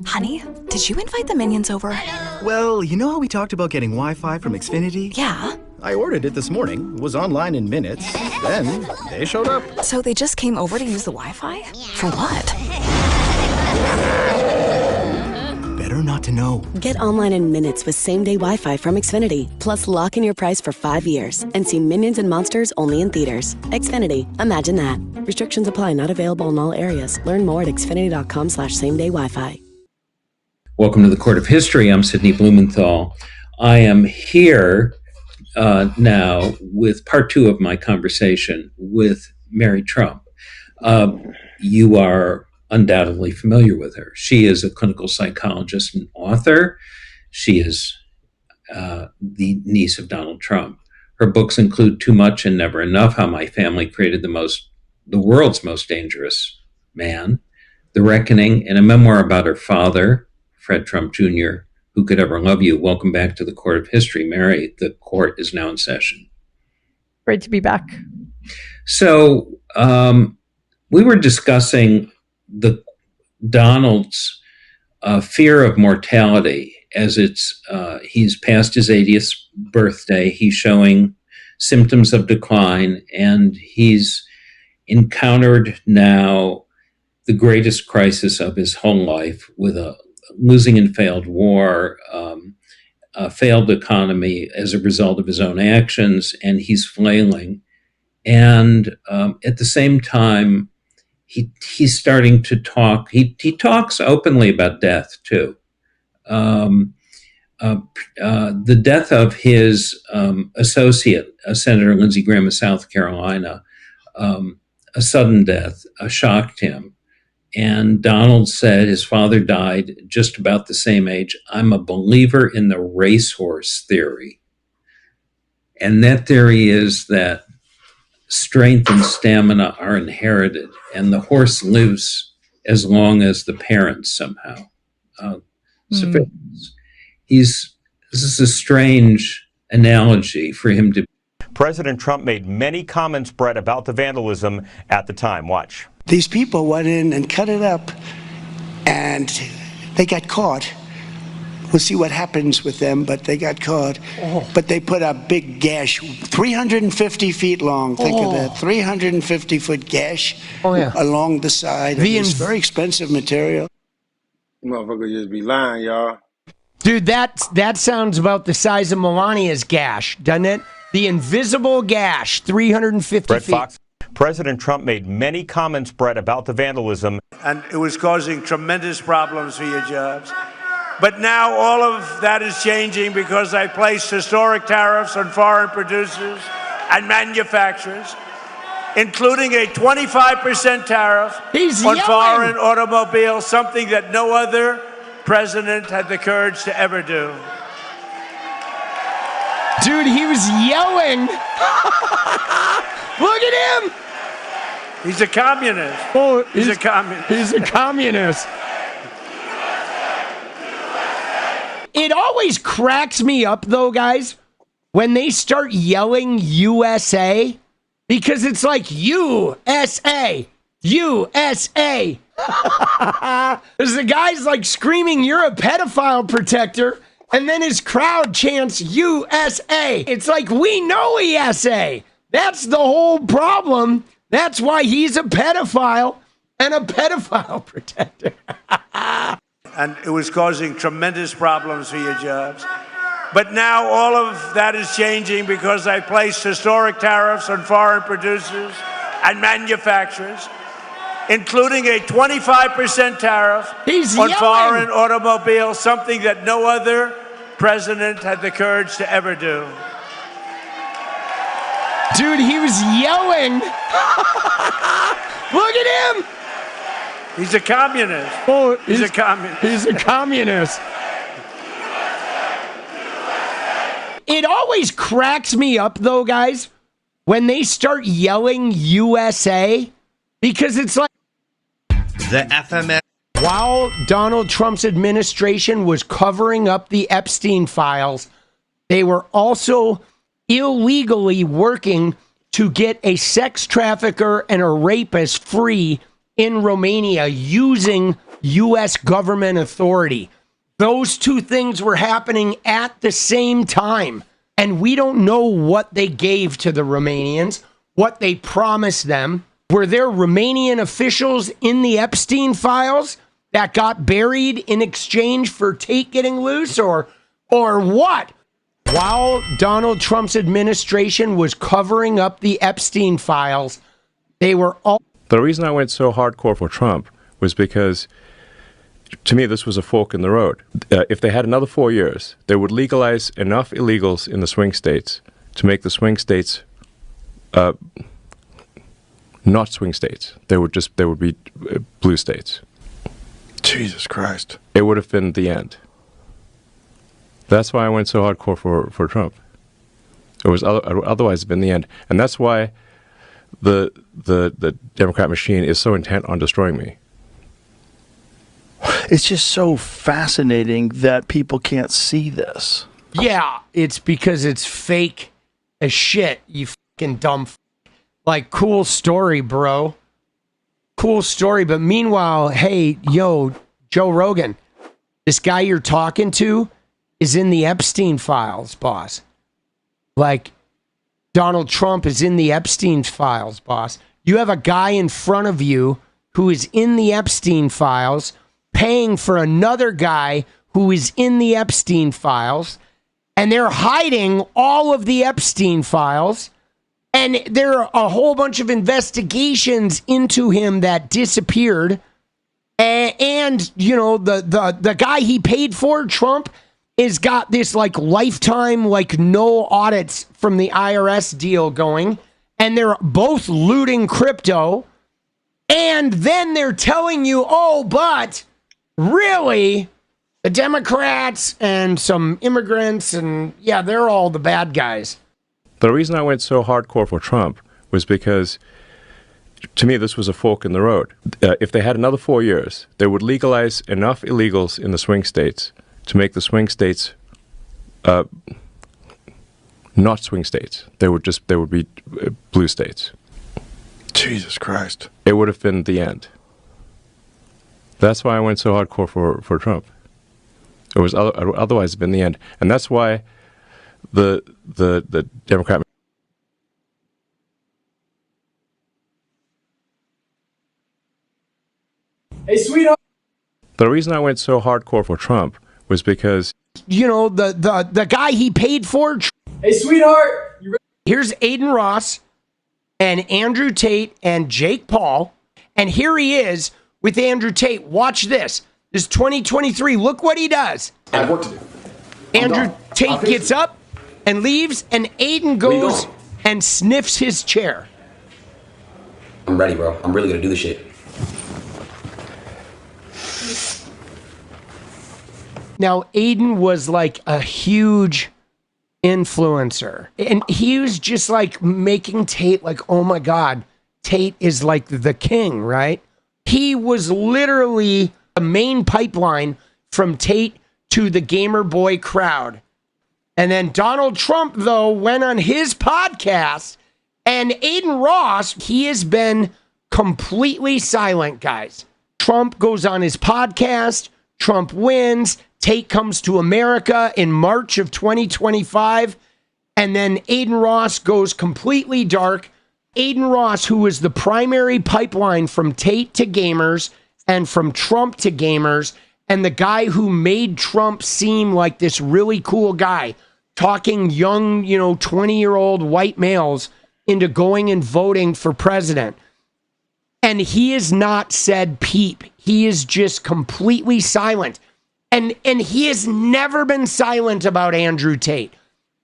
Speaker 6: Honey, did you invite the minions over?
Speaker 7: Well, you know how we talked about getting Wi-Fi from Xfinity?
Speaker 6: Yeah.
Speaker 7: I ordered it this morning, was online in minutes, then they showed up.
Speaker 6: So they just came over to use the Wi-Fi? For what?
Speaker 7: Better not to know.
Speaker 8: Get online in minutes with same-day Wi-Fi from Xfinity. Plus, lock in your price for 5 years and see Minions and Monsters only in theaters. Xfinity. Imagine that. Restrictions apply. Not available in all areas. Learn more at xfinity.com/same-day Wi-Fi.
Speaker 2: Welcome to the Court of History. I'm Sidney Blumenthal. I am here now with part 2 of my conversation with Mary Trump. You are undoubtedly familiar with her. She is a clinical psychologist and author. She is the niece of Donald Trump. Her books include Too Much and Never Enough, How My Family Created the World's Most Dangerous Man, The Reckoning, and a memoir about her father, Fred Trump Jr., Who Could Ever Love You. Welcome back to the Court of History, Mary. The court is now in session.
Speaker 3: Great to be back.
Speaker 2: So we were discussing Donald's fear of mortality as he's past his 80th birthday. He's showing symptoms of decline, and he's encountered now the greatest crisis of his whole life with a losing and failed war, a failed economy as a result of his own actions, and he's flailing. And at the same time, he's starting to talk. He talks openly about death too. The death of his associate, Senator Lindsey Graham of South Carolina, a sudden death, shocked him. And Donald said his father died just about the same age. I'm a believer in the racehorse theory. And that theory is that strength and stamina are inherited, and the horse lives as long as the parents somehow. This is a strange analogy for him to.
Speaker 9: President Trump made many comments, Brett, about the vandalism at the time. Watch.
Speaker 10: These people went in and cut it up, and they got caught. We'll see what happens with them, but they got caught. But they put a big gash, 350 feet long. Think of that, 350-foot gash along the side. It's very expensive material.
Speaker 1: Motherfucker just be lying, y'all.
Speaker 11: Dude, that sounds about the size of Melania's gash, doesn't it? The invisible gash, 350
Speaker 9: Brett
Speaker 11: feet.
Speaker 9: Fox. President Trump made many comments, Brett, about the vandalism.
Speaker 12: And it was causing tremendous problems for your jobs. But now all of that is changing because I placed historic tariffs on foreign producers and manufacturers, including a 25% tariff on foreign automobiles, something that no other president had the courage to ever do.
Speaker 11: Dude, he was yelling. Look at him.
Speaker 12: He's a communist.
Speaker 11: Oh,
Speaker 12: he's a communist.
Speaker 11: He's a communist. It always cracks me up, though, guys, when they start yelling USA, because it's like USA, USA. There's the guy's like screaming, "You're a pedophile protector," and then his crowd chants USA. It's like, we know ESA. That's the whole problem. That's why he's a pedophile and a pedophile protector.
Speaker 12: And it was causing tremendous problems for your jobs. But now all of that is changing because I placed historic tariffs on foreign producers and manufacturers, including a 25% tariff on foreign automobiles, something that no other president had the courage to ever do.
Speaker 11: Dude, he was yelling. Look at him.
Speaker 12: He's a communist.
Speaker 11: Oh,
Speaker 12: he's a communist.
Speaker 11: He's a communist. It always cracks me up, though, guys, when they start yelling USA, because it's like
Speaker 13: the FMS.
Speaker 11: While Donald Trump's administration was covering up the Epstein files, they were also illegally working to get a sex trafficker and a rapist free in Romania using U.S. government authority. Those two things were happening at the same time. And we don't know what they gave to the Romanians, what they promised them. Were there Romanian officials in the Epstein files that got buried in exchange for Tate getting loose, or what? While Donald Trump's administration was covering up the Epstein files, they were all...
Speaker 14: The reason I went so hardcore for Trump was because, to me, this was a fork in the road. If they had another 4 years, they would legalize enough illegals in the swing states to make the swing states not swing states. They would be blue states.
Speaker 1: Jesus Christ.
Speaker 14: It would have been the end. That's why I went so hardcore for Trump. It was otherwise been the end, and that's why the Democrat machine is so intent on destroying me.
Speaker 15: It's just so fascinating that people can't see this.
Speaker 11: Yeah, it's because it's fake as shit, you fucking dumb Like, cool story, bro. Cool story, but meanwhile, hey, yo, Joe Rogan, this guy you're talking to is in the Epstein files, boss. Like, Donald Trump is in the Epstein files, boss. You have a guy in front of you who is in the Epstein files, paying for another guy who is in the Epstein files, and they're hiding all of the Epstein files, and there are a whole bunch of investigations into him that disappeared, and you know, the guy he paid for, Trump, has got this like lifetime, like no audits from the IRS deal going, and they're both looting crypto, and then they're telling you, oh, but really, the Democrats and some immigrants, and yeah, they're all the bad guys.
Speaker 14: The reason I went so hardcore for Trump was because, to me, this was a fork in the road. If they had another 4 years, they would legalize enough illegals in the swing states to make the swing states not swing states. They would be blue states.
Speaker 1: Jesus Christ.
Speaker 14: It would have been the end. That's why I went so hardcore for Trump. It was otherwise been the end, and that's why the Democrat.
Speaker 11: Hey, sweetheart.
Speaker 14: The reason I went so hardcore for Trump was because,
Speaker 11: you know, the guy he paid for. Hey, sweetheart. Here's Aiden Ross and Andrew Tate and Jake Paul, and here he is with Andrew Tate. Watch this. This is 2023. Look what he does.
Speaker 16: I have work to do.
Speaker 11: Andrew Tate gets up and leaves, and Aiden goes and sniffs his chair.
Speaker 16: I'm ready, bro. I'm really gonna do this shit.
Speaker 11: Now, Aiden was like a huge influencer, and he was just like making Tate like, oh my God, Tate is like the king, right? He was literally the main pipeline from Tate to the gamer boy crowd. And then Donald Trump, though, went on his podcast, and Aiden Ross, he has been completely silent, guys. Trump goes on his podcast, Trump wins, Tate comes to America in March of 2025, and then Aiden Ross goes completely dark. Aiden Ross, who was the primary pipeline from Tate to gamers and from Trump to gamers, and the guy who made Trump seem like this really cool guy, talking young, 20-year-old white males into going and voting for president. And he has not said peep. He is just completely silent. And he has never been silent about Andrew Tate.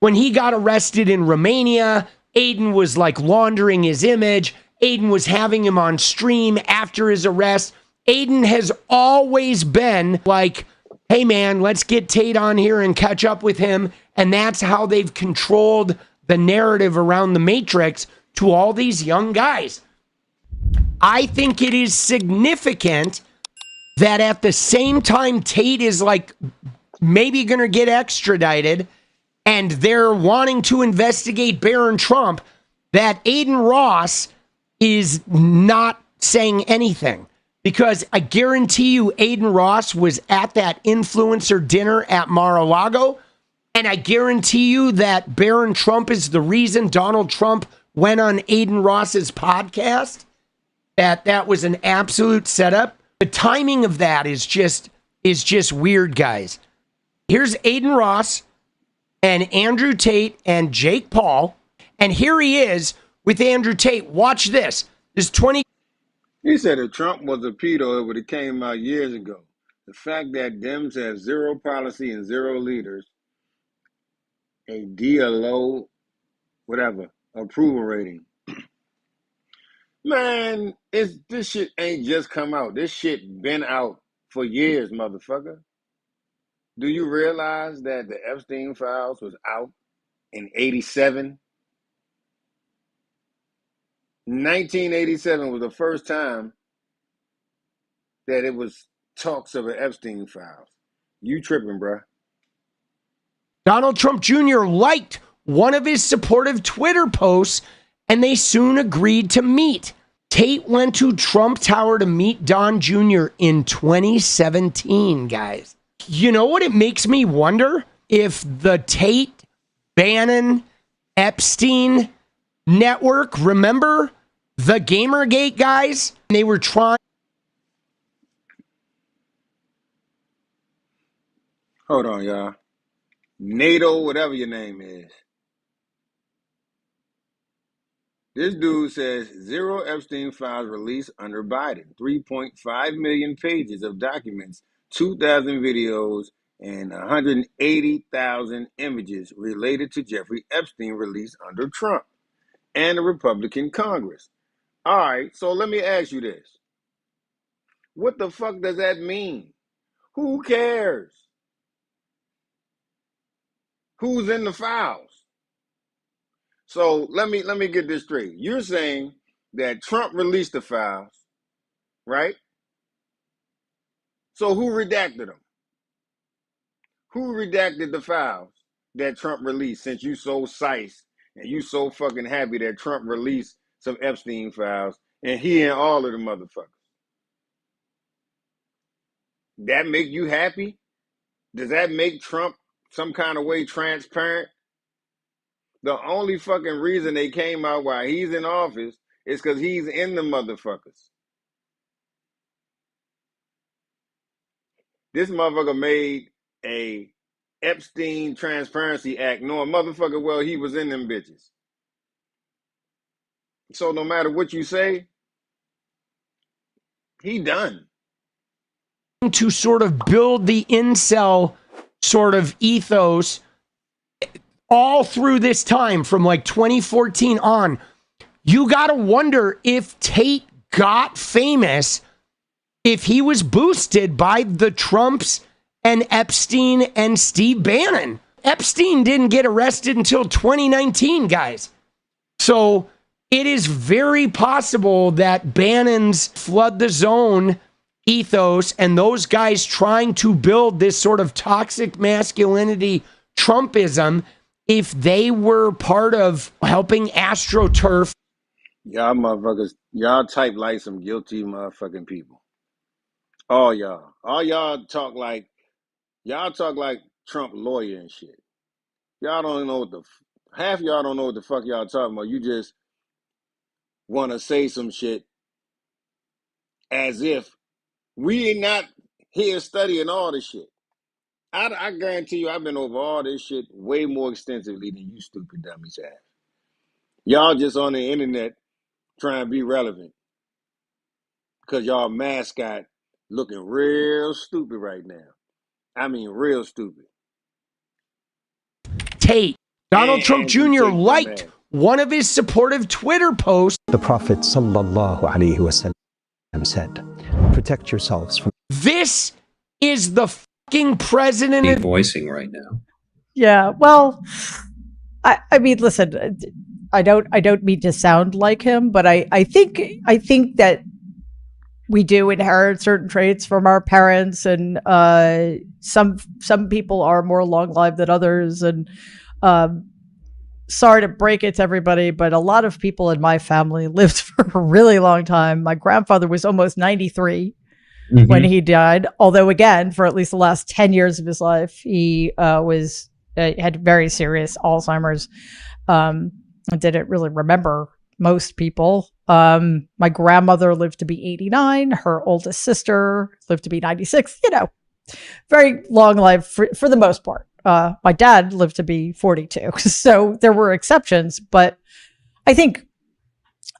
Speaker 11: When he got arrested in Romania, Aiden was like laundering his image. Aiden was having him on stream after his arrest. Aiden has always been like, hey man, let's get Tate on here and catch up with him. And that's how they've controlled the narrative around the Matrix to all these young guys. I think it is significant that at the same time Tate is like maybe going to get extradited and they're wanting to investigate Barron Trump, that Aiden Ross is not saying anything. Because I guarantee you Aiden Ross was at that influencer dinner at Mar-a-Lago, and I guarantee you that Barron Trump is the reason Donald Trump went on Aiden Ross's podcast, that was an absolute setup. The timing of that is just weird, guys. Here's Aiden Ross and Andrew Tate and Jake Paul, and here he is with Andrew Tate. Watch this. This 20.
Speaker 1: He said if Trump was a pedo, it would have came out years ago. The fact that Dems have zero policy and zero leaders, a low, whatever, approval rating. Man, this shit ain't just come out. This shit been out for years, motherfucker. Do you realize that the Epstein files was out in 87? 1987 was the first time that it was talks of an Epstein files. You tripping, bruh.
Speaker 11: Donald Trump Jr. liked one of his supportive Twitter posts, and they soon agreed to meet. Tate went to Trump Tower to meet Don Jr. in 2017, guys. You know what it makes me wonder? If the Tate, Bannon, Epstein network, remember the Gamergate guys? They were trying.
Speaker 1: Hold on, y'all. NATO, whatever your name is. This dude says zero Epstein files released under Biden. 3.5 million pages of documents, 2,000 videos, and 180,000 images related to Jeffrey Epstein released under Trump and the Republican Congress. All right, so let me ask you this. What the fuck does that mean? Who cares? Who's in the files? So let me get this straight. You're saying that Trump released the files, right? So who redacted them? Who redacted the files that Trump released, since you so sized and you so fucking happy that Trump released some Epstein files and he and all of the motherfuckers? That make you happy? Does that make Trump some kind of way transparent? The only fucking reason they came out while he's in office is because he's in the motherfuckers. This motherfucker made a Epstein Transparency Act knowing motherfucker well he was in them bitches. So no matter what you say, he done.
Speaker 11: To sort of build the incel sort of ethos all through this time from like 2014 on. You got to wonder if Tate got famous, if he was boosted by the Trumps and Epstein and Steve Bannon. Epstein didn't get arrested until 2019, guys. So it is very possible that Bannon's flood the zone ethos and those guys trying to build this sort of toxic masculinity Trumpism, if they were part of helping AstroTurf.
Speaker 1: Y'all motherfuckers, y'all type like some guilty motherfucking people. All y'all. All y'all talk like Trump lawyer and shit. Y'all don't know what half y'all don't know what the fuck y'all talking about. You just want to say some shit as if we ain't not here studying all this shit. I guarantee you I've been over all this shit way more extensively than you stupid dummies have. Y'all just on the internet trying to be relevant because y'all mascot looking real stupid right now. I mean real stupid.
Speaker 11: Tate. Donald Trump Jr. liked one of his supportive Twitter posts.
Speaker 17: The Prophet sallallahu alaihi wasallam said, "Protect yourselves from."
Speaker 11: This is the fucking president.
Speaker 2: He's voicing right now.
Speaker 3: Yeah, well, I mean, listen, I don't mean to sound like him, but I think that we do inherit certain traits from our parents, and some people are more long-lived than others. And sorry to break it to everybody, but a lot of people in my family lived for a really long time. My grandfather was almost 93 when he died. Although, again, for at least the last 10 years of his life, he had very serious Alzheimer's. I didn't really remember most people. My grandmother lived to be 89. Her oldest sister lived to be 96. You know, very long life for the most part. My dad lived to be 42. So there were exceptions, but I think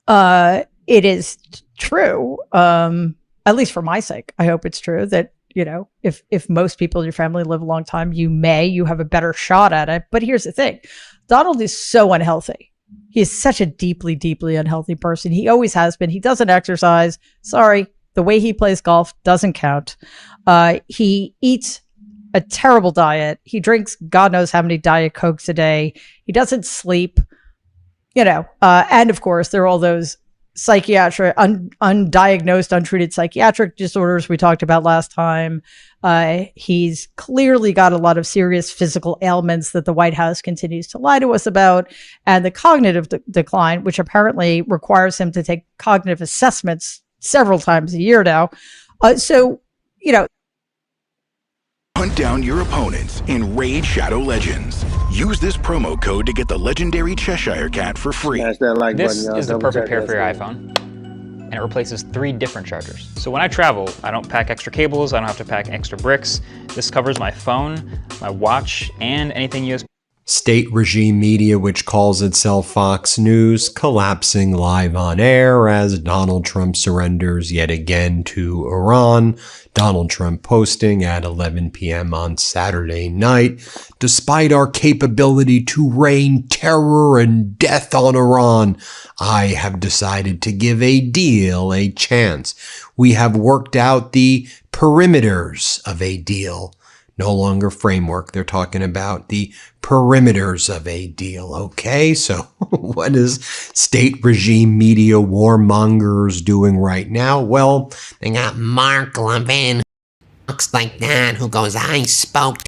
Speaker 3: it is true, at least for my sake. I hope it's true that, you know, if most people in your family live a long time, you have a better shot at it. But here's the thing. Donald is so unhealthy. He is such a deeply, deeply unhealthy person. He always has been. He doesn't exercise. Sorry. The way he plays golf doesn't count. He eats a terrible diet. He drinks God knows how many Diet Cokes a day. He doesn't sleep, you know, and of course there are all those psychiatric, undiagnosed, untreated psychiatric disorders we talked about last time. He's clearly got a lot of serious physical ailments that the White House continues to lie to us about, and the cognitive decline, which apparently requires him to take cognitive assessments several times a year now. So, you know,
Speaker 18: hunt down your opponents in Raid Shadow Legends. Use this promo code to get the legendary Cheshire Cat for free.
Speaker 19: This is the perfect pair for your iPhone, and it replaces 3 different chargers. So when I travel, I don't pack extra cables, I don't have to pack extra bricks. This covers my phone, my watch, and anything USB.
Speaker 20: State regime media, which calls itself Fox News, collapsing live on air as Donald Trump surrenders yet again to Iran. Donald Trump posting at 11 p.m. on Saturday night, despite our capability to rain terror and death on Iran, I have decided to give a deal a chance. We have worked out the perimeters of a deal. No longer framework. They're talking about the perimeters of a deal. Okay, so what is state regime media warmongers doing right now? Well, they got Mark Levin, who looks like that, who goes, I spoke to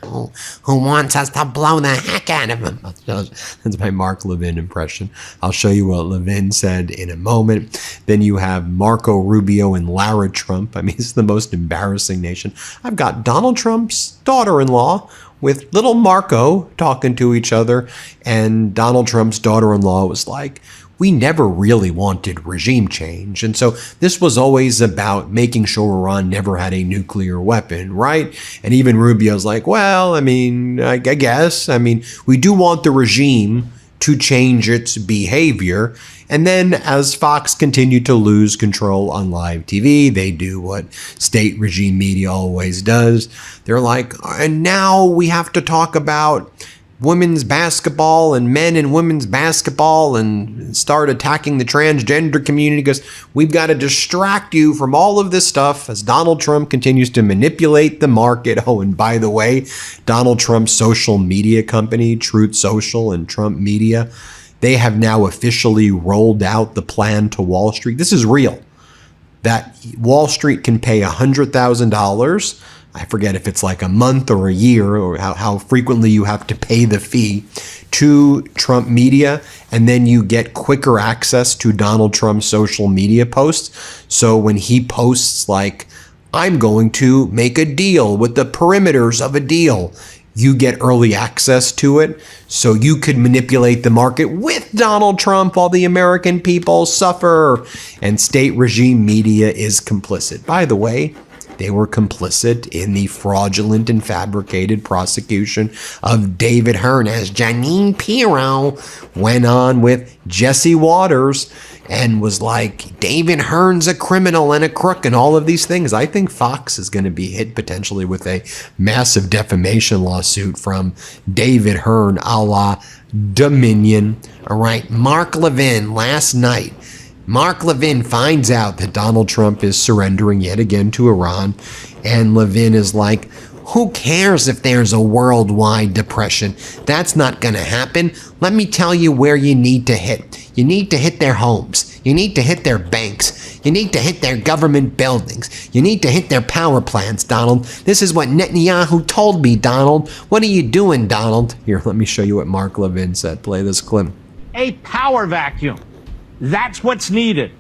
Speaker 20: who wants us to blow the heck out of him. That's my Mark Levin impression. I'll show you what Levin said in a moment. Then you have Marco Rubio and Lara Trump. I mean, it's the most embarrassing nation. I've got Donald Trump's daughter-in-law with little Marco talking to each other, and Donald Trump's daughter-in-law was like, we never really wanted regime change. And so this was always about making sure Iran never had a nuclear weapon, right? And even Rubio's like, well, I mean, I guess, I mean, we do want the regime to change its behavior. And then as Fox continued to lose control on live TV, they do what state regime media always does. They're like, and now we have to talk about women's basketball and men and women's basketball and start attacking the transgender community because we've got to distract you from all of this stuff as Donald Trump continues to manipulate the market. Oh, and by the way, Donald Trump's social media company, Truth Social and Trump Media, they have now officially rolled out the plan to Wall Street. This is real. That Wall Street can pay $100,000. I forget if it's like a month or a year or how frequently you have to pay the fee to Trump Media, and then you get quicker access to Donald Trump's social media posts. So when he posts like, I'm going to make a deal with the perimeters of a deal, you get early access to it. So you could manipulate the market with Donald Trump while the American people suffer. And state regime media is complicit. By the way, they were complicit in the fraudulent and fabricated prosecution of David Hearn, as Janine Pirro went on with Jesse Waters and was like, David Hearn's a criminal and a crook and all of these things. I think Fox is going to be hit potentially with a massive defamation lawsuit from David Hearn a la Dominion. All right, Mark Levin last night. Mark Levin finds out that Donald Trump is surrendering yet again to Iran. And Levin is like, who cares if there's a worldwide depression? That's not going to happen. Let me tell you where you need to hit. You need to hit their homes. You need to hit their banks. You need to hit their government buildings. You need to hit their power plants, Donald. This is what Netanyahu told me, Donald. What are you doing, Donald? Here, let me show you what Mark Levin said. Play this clip.
Speaker 21: A power vacuum. That's what's needed.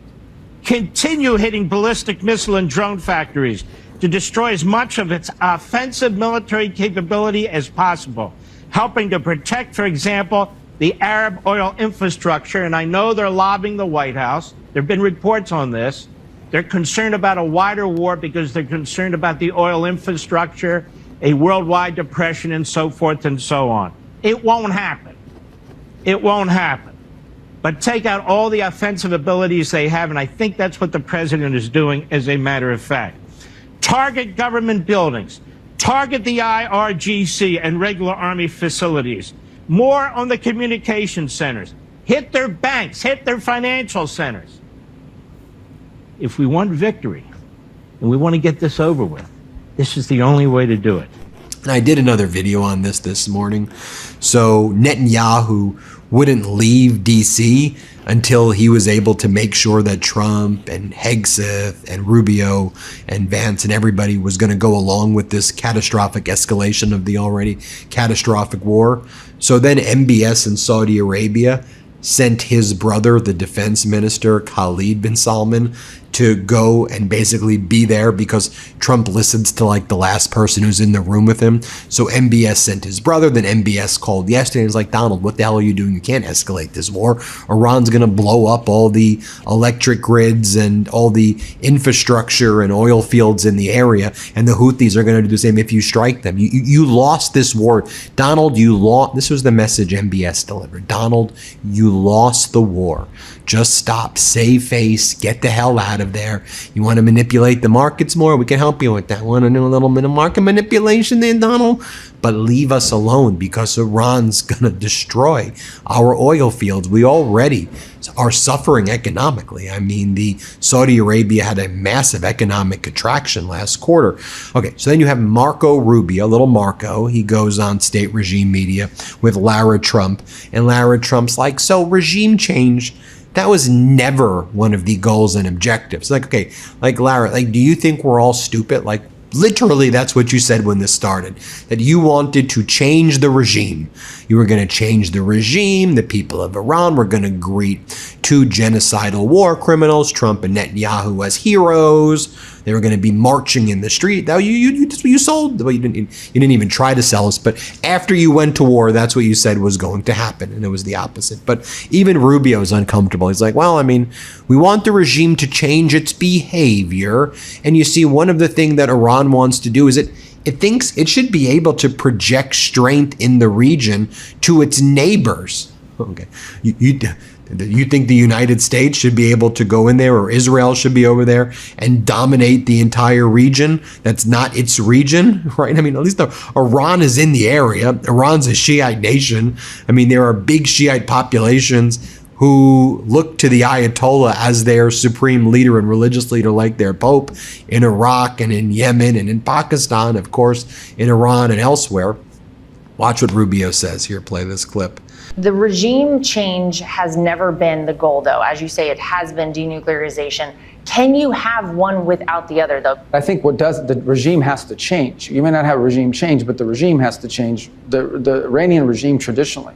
Speaker 21: Continue hitting ballistic missile and drone factories to destroy as much of its offensive military capability as possible, helping to protect, for example, the Arab oil infrastructure. And I know they're lobbying the White House. There have been reports on this. They're concerned about a wider war because they're concerned about the oil infrastructure, a worldwide depression, and so forth and so on. It won't happen. It won't happen. But take out all the offensive abilities they have, and I think that's what the president is doing, as a matter of fact. Target government buildings. Target the IRGC and regular Army facilities. More on the communication centers. Hit their banks. Hit their financial centers. If we want victory, and we want to get this over with, this is the only way to do it.
Speaker 20: And I did another video on this morning. So Netanyahu wouldn't leave D.C. until he was able to make sure that Trump and Hegseth and Rubio and Vance and everybody was going to go along with this catastrophic escalation of the already catastrophic war. So then MBS in Saudi Arabia sent his brother, the defense minister, Khalid bin Salman, to go and basically be there because Trump listens to like the last person who's in the room with him. So MBS sent his brother, then MBS called yesterday and was like, Donald, what the hell are you doing? You can't escalate this war. Iran's going to blow up all the electric grids and all the infrastructure and oil fields in the area, and the Houthis are going to do the same if you strike them. You lost this war. Donald, you lost. This was the message MBS delivered. Donald, you lost the war. Just stop, save face, get the hell out of there. You want to manipulate the markets more? We can help you with that. Want to do a little bit of market manipulation there, Donald? But leave us alone because Iran's going to destroy our oil fields. We already are suffering economically. I mean, the Saudi Arabia had a massive economic contraction last quarter. Okay, so then you have Marco Rubio, little Marco. He goes on state regime media with Lara Trump. And Lara Trump's like, so regime change, that was never one of the goals and objectives. Like, okay, like Lara, like, do you think we're all stupid? Like, literally, that's what you said when this started, that you wanted to change the regime. You were going to change the regime. The people of Iran were going to greet two genocidal war criminals, Trump and Netanyahu, as heroes. They were going to be marching in the street. That you sold. Well, you didn't even try to sell us. But after you went to war, that's what you said was going to happen, and it was the opposite. But even Rubio is uncomfortable. He's like, well, I mean, we want the regime to change its behavior. And you see, one of the things that Iran wants to do is it thinks it should be able to project strength in the region to its neighbors. Okay, you think the United States should be able to go in there, or Israel should be over there and dominate the entire region that's not its region, right? I mean, at least Iran is in the area. Iran's a Shiite nation. I mean, there are big Shiite populations who look to the Ayatollah as their supreme leader and religious leader, like their Pope, in Iraq and in Yemen and in Pakistan, of course, in Iran and elsewhere. Watch what Rubio says here. Play this clip.
Speaker 22: The regime change has never been the goal, though. As you say, it has been denuclearization. Can you have one without the other, though?
Speaker 23: I think the regime has to change. You may not have a regime change, but the regime has to change. The Iranian regime traditionally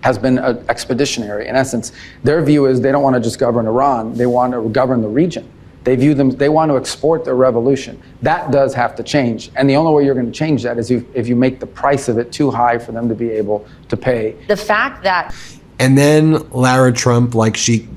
Speaker 23: has been expeditionary. In essence, their view is they don't want to just govern Iran, they want to govern the region. They want to export their revolution. That does have to change. And the only way you're going to change that is if you make the price of it too high for them to be able to pay.
Speaker 22: The fact that...
Speaker 20: And then Lara Trump, like, she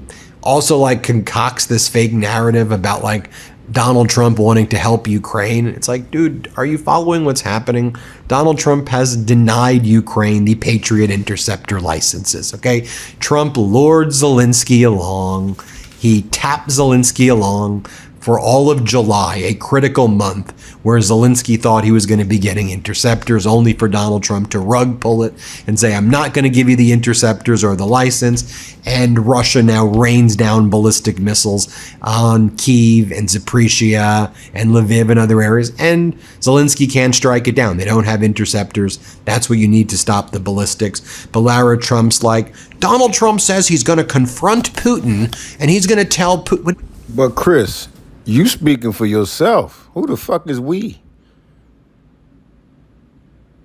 Speaker 20: also like concocts this fake narrative about like Donald Trump wanting to help Ukraine. It's like, dude, are you following what's happening? Donald Trump has denied Ukraine the Patriot Interceptor licenses, okay? Trump lured Zelensky along. He tapped Zelensky along for all of July, a critical month where Zelensky thought he was going to be getting interceptors, only for Donald Trump to rug pull it and say, I'm not going to give you the interceptors or the license. And Russia now rains down ballistic missiles on Kyiv and Zaporizhia and Lviv and other areas. And Zelensky can't strike it down. They don't have interceptors. That's what you need to stop the ballistics. But Lara Trump's like, Donald Trump says he's going to confront Putin and he's going to tell Putin.
Speaker 1: But Chris, you speaking for yourself. Who the fuck is we?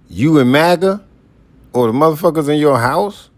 Speaker 1: You and MAGA? Or the motherfuckers in your house?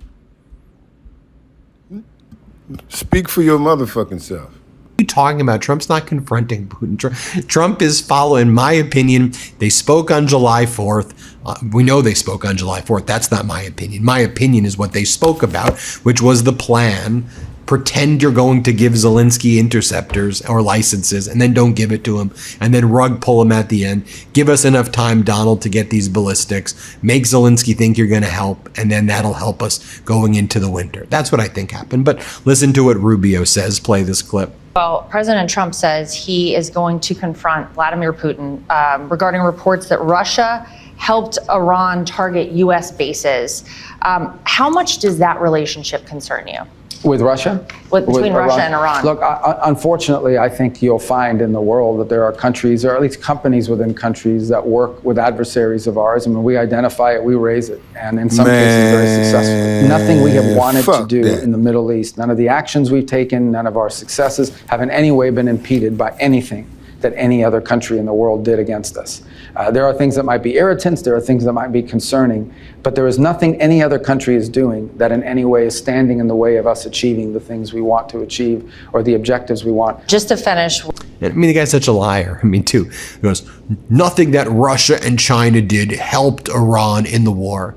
Speaker 1: Speak for your motherfucking self.
Speaker 20: What are you talking about? Trump's not confronting Putin. Trump is following, in my opinion, they spoke on July 4th. We know they spoke on July 4th. That's not my opinion. My opinion is what they spoke about, which was the plan. Pretend you're going to give Zelensky interceptors or licenses and then don't give it to him and then rug pull him at the end. Give us enough time, Donald, to get these ballistics. Make Zelensky think you're going to help, and then that'll help us going into the winter. That's what I think happened. But listen to what Rubio says. Play this clip.
Speaker 22: Well, President Trump says he is going to confront Vladimir Putin regarding reports that Russia helped Iran target U.S. bases. How much does that relationship concern you?
Speaker 23: With Russia?
Speaker 22: Between Russia and Iran.
Speaker 23: Look, unfortunately, I think you'll find in the world that there are countries, or at least companies within countries, that work with adversaries of ours. And when we identify it, we raise it. And in some cases, very successfully. Nothing we have wanted to do in the Middle East, none of the actions we've taken, none of our successes have in any way been impeded by anything that any other country in the world did against us. There are things that might be irritants, there are things that might be concerning, but there is nothing any other country is doing that in any way is standing in the way of us achieving the things we want to achieve or the objectives we want.
Speaker 22: Just to finish.
Speaker 20: I mean, the guy's such a liar. I mean, too. He goes, nothing that Russia and China did helped Iran in the war.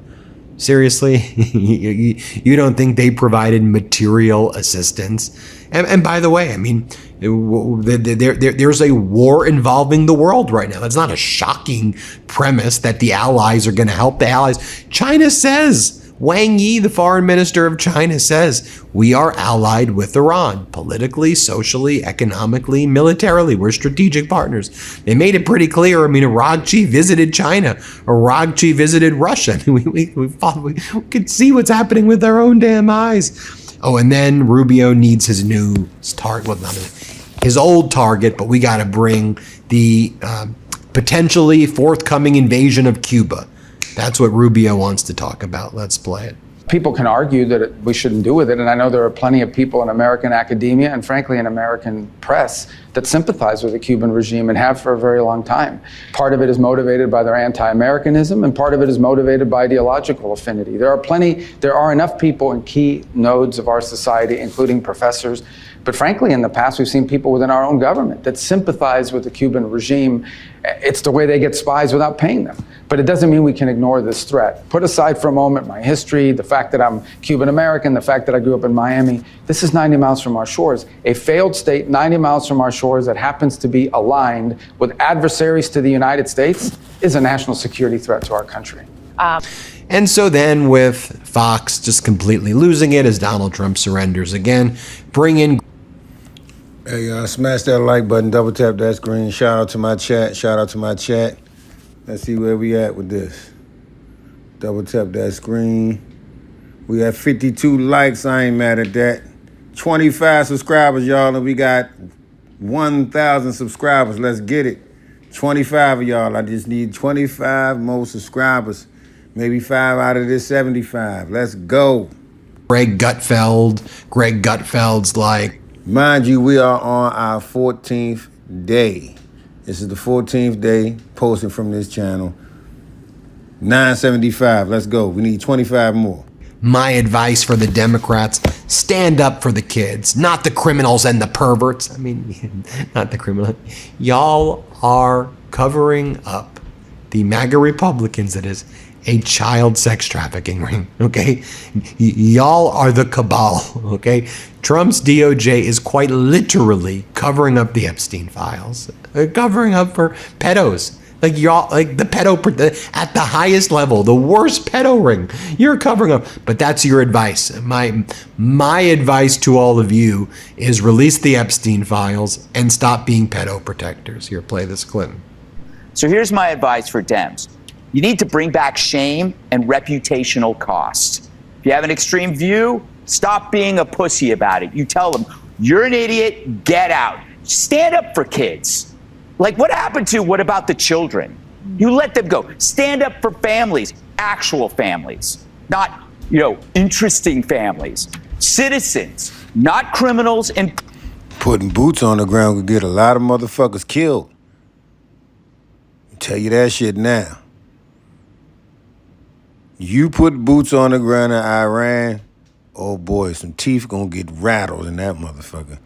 Speaker 20: Seriously? You don't think they provided material assistance? And by the way, I mean, there's a war involving the world right now. That's not a shocking premise that the allies are going to help the allies. China says, Wang Yi, the foreign minister of China, says, we are allied with Iran, politically, socially, economically, militarily. We're strategic partners. They made it pretty clear. I mean, Aragchi visited China. Aragchi visited Russia. We could see what's happening with our own damn eyes. Oh, and then Rubio needs his new target, well, not his old target, but we got to bring the potentially forthcoming invasion of Cuba. That's what Rubio wants to talk about. Let's play it.
Speaker 23: People can argue that we shouldn't do with it, and I know there are plenty of people in American academia and frankly in American press that sympathize with the Cuban regime and have for a very long time. Part of it is motivated by their anti-Americanism, and part of it is motivated by ideological affinity. There are enough people in key nodes of our society, including professors, but frankly, in the past, we've seen people within our own government that sympathize with the Cuban regime. It's the way they get spies without paying them. But it doesn't mean we can ignore this threat. Put aside for a moment my history, the fact that I'm Cuban American, the fact that I grew up in Miami. This is 90 miles from our shores. A failed state 90 miles from our shores that happens to be aligned with adversaries to the United States is a national security threat to our country.
Speaker 20: And so then with Fox just completely losing it as Donald Trump surrenders again, bring in...
Speaker 1: Hey, smash that like button, double tap that screen. Shout out to my chat. Shout out to my chat. Let's see where we at with this. Double tap that screen. We have 52 likes. I ain't mad at that. 25 subscribers, y'all, and we got 1,000 subscribers. Let's get it. 25 of y'all. I just need 25 more subscribers. Maybe 5 out of this 75. Let's go.
Speaker 20: Greg Gutfeld's like...
Speaker 1: Mind you, we are on our 14th day. This is the 14th day posting from this channel. 975. Let's go. We need 25 more.
Speaker 20: My advice for the Democrats, stand up for the kids, not the criminals and the perverts. I mean, not the criminals. Y'all are covering up the MAGA Republicans, that is, a child sex trafficking ring, okay? Y'all are the cabal, okay? Trump's DOJ is quite literally covering up the Epstein files. They're covering up for pedos. Like y'all, like the pedo at the highest level, the worst pedo ring, you're covering up. But that's your advice. My advice to all of you is release the Epstein files and stop being pedo protectors. Here, play this clip.
Speaker 4: So here's my advice for Dems. You need to bring back shame and reputational costs. If you have an extreme view, stop being a pussy about it. You tell them, you're an idiot, get out. Stand up for kids. Like, what happened to what about the children? You let them go. Stand up for families, actual families, not, interesting families. Citizens, not criminals. And
Speaker 1: putting boots on the ground could get a lot of motherfuckers killed. I'll tell you that shit now. You put boots on the ground in Iran, oh boy, some teeth gonna get rattled in that motherfucker.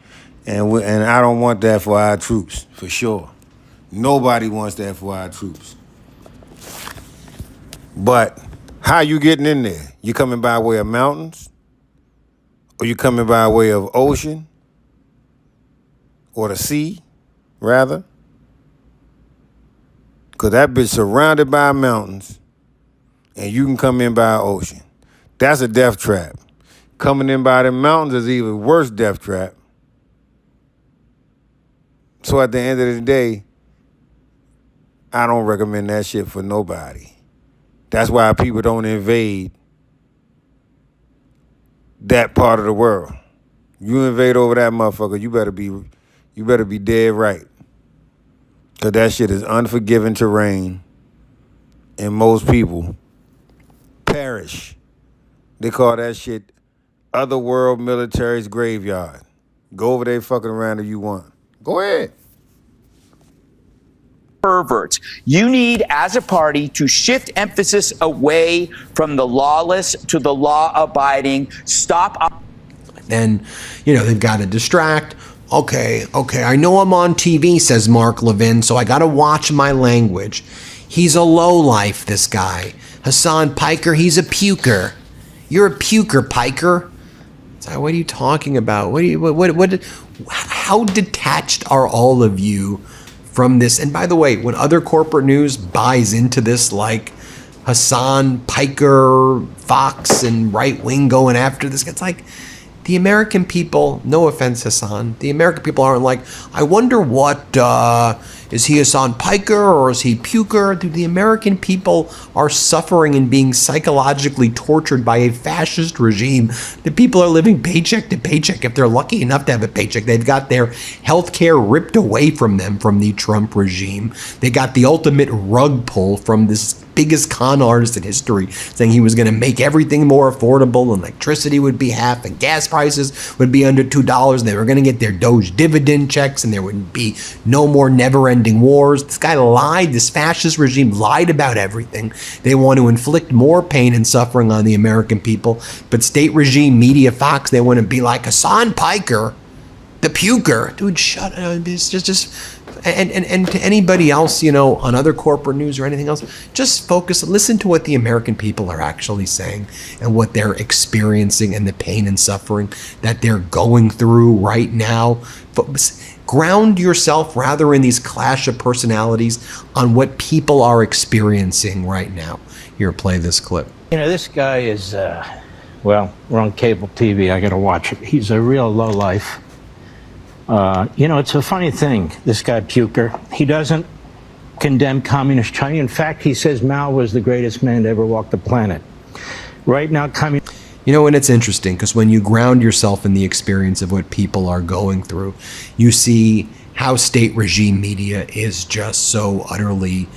Speaker 1: And I don't want that for our troops, for sure. Nobody wants that for our troops. But how you getting in there? You coming by way of mountains? Or you coming by way of ocean? Or the sea, rather? Because that bitch surrounded by mountains, and you can come in by an ocean. That's a death trap. Coming in by the mountains is even worse death trap. So at the end of the day, I don't recommend that shit for nobody. That's why people don't invade that part of the world. You invade over that motherfucker, you better be dead right. Cause that shit is unforgiving terrain, and most people perish. They call that shit otherworld military's graveyard. Go over there fucking around if you want. Go ahead.
Speaker 4: Perverts. You need, as a party, to shift emphasis away from the lawless to the law-abiding. Stop.
Speaker 20: Then, they've got to distract. Okay, I know I'm on TV, says Mark Levin, so I got to watch my language. He's a lowlife, this guy. Hassan Piker, he's a puker. You're a puker, Piker. So what are you talking about? How detached are all of you from this? And by the way, when other corporate news buys into this, like Hassan Piker, Fox, and right wing going after this, it's like the American people, no offense, Hassan, the American people aren't like, I wonder what, is he Hassan Piker or is he Puker? Dude, the American people are suffering and being psychologically tortured by a fascist regime. The people are living paycheck to paycheck. If they're lucky enough to have a paycheck, they've got their health care ripped away from them from the Trump regime. They got the ultimate rug pull from this biggest con artist in history, saying he was going to make everything more affordable, and electricity would be half, and gas prices would be under $2, and they were going to get their Doge dividend checks, and there would be no more never-ending wars. This guy lied. This fascist regime lied about everything. They want to inflict more pain and suffering on the American people, but state regime media, Fox, they want to be like Hassan Piker, the puker. Dude, shut up. It's just and to anybody else, on other corporate news or anything else, just focus, listen to what the American people are actually saying and what they're experiencing and the pain and suffering that they're going through right now. Ground yourself rather in these clash of personalities on what people are experiencing right now. Here, play this clip.
Speaker 21: This guy is, we're on cable TV. I got to watch it. He's a real lowlife. It's a funny thing, this guy Puker. He doesn't condemn communist China. In fact, he says Mao was the greatest man to ever walk the planet. Right now,
Speaker 20: and it's interesting because when you ground yourself in the experience of what people are going through, you see how state regime media is just so utterly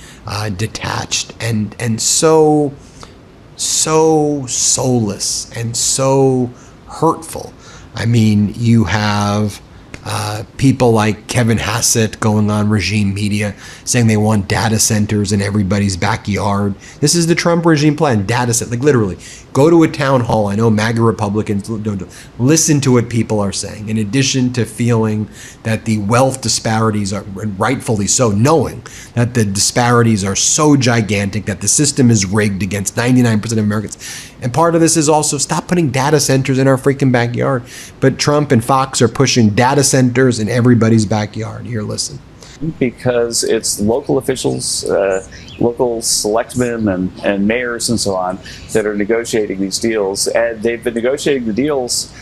Speaker 20: detached and so soulless and so hurtful. I mean, you have People like Kevin Hassett going on regime media saying they want data centers in everybody's backyard. This is the Trump regime plan, data center. Like literally, go to a town hall. I know MAGA Republicans don't listen to what people are saying. In addition to feeling that the wealth disparities are, rightfully so, knowing that the disparities are so gigantic that the system is rigged against 99% of Americans. And part of this is also stop putting data centers in our freaking backyard. But Trump and Fox are pushing data centers in everybody's backyard. Here, listen.
Speaker 5: Because it's local officials, local selectmen and mayors and so on that are negotiating these deals. And they've been negotiating the deals,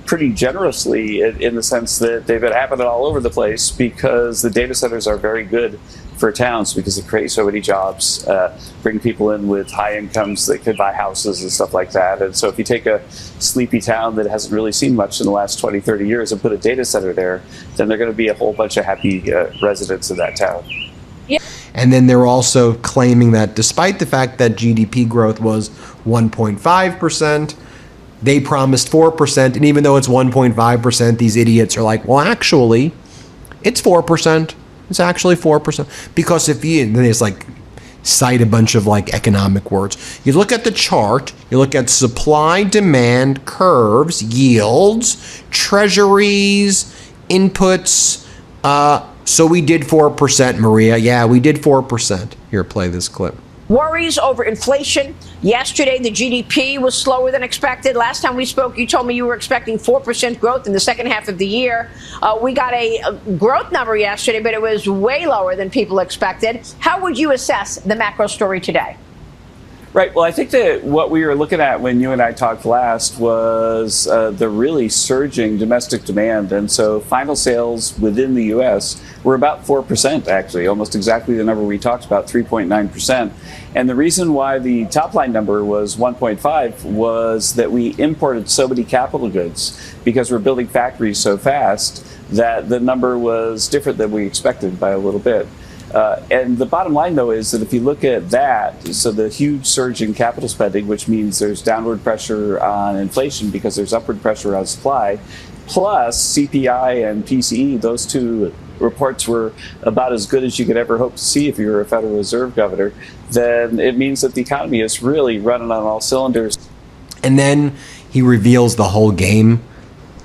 Speaker 5: pretty generously in the sense that they've been happening all over the place because the data centers are very good for towns because they create so many jobs, bring people in with high incomes that could buy houses and stuff like that. And so if you take a sleepy town that hasn't really seen much in the last 20, 30 years and put a data center there, then there are going to be a whole bunch of happy residents in that town.
Speaker 20: Yeah. And then they're also claiming that despite the fact that GDP growth was 1.5%, they promised 4%. And even though it's 1.5%, these idiots are like, well, actually, it's 4%. It's actually 4%. Because if you, then it's like, cite a bunch of like economic words. You look at the chart, you look at supply demand curves, yields, treasuries, inputs. So we did 4%, Maria. Yeah, we did 4%. Here, play this clip.
Speaker 6: Worries over inflation. Yesterday, the GDP was slower than expected. Last time we spoke, you told me you were expecting 4% growth in the second half of the year. We got a growth number yesterday, but it was way lower than people expected. How would you assess the macro story today?
Speaker 5: Right. Well, I think that what we were looking at when you and I talked last was the really surging domestic demand. And so final sales within the U.S. were about 4%, actually, almost exactly the number we talked about, 3.9%. And the reason why the top line number was 1.5 was that we imported so many capital goods because we're building factories so fast that the number was different than we expected by a little bit. And the bottom line, though, is that if you look at that, so the huge surge in capital spending, which means there's downward pressure on inflation because there's upward pressure on supply, plus CPI and PCE, those two reports were about as good as you could ever hope to see if you were a Federal Reserve governor, then it means that the economy is really running on all cylinders.
Speaker 20: And then he reveals the whole game,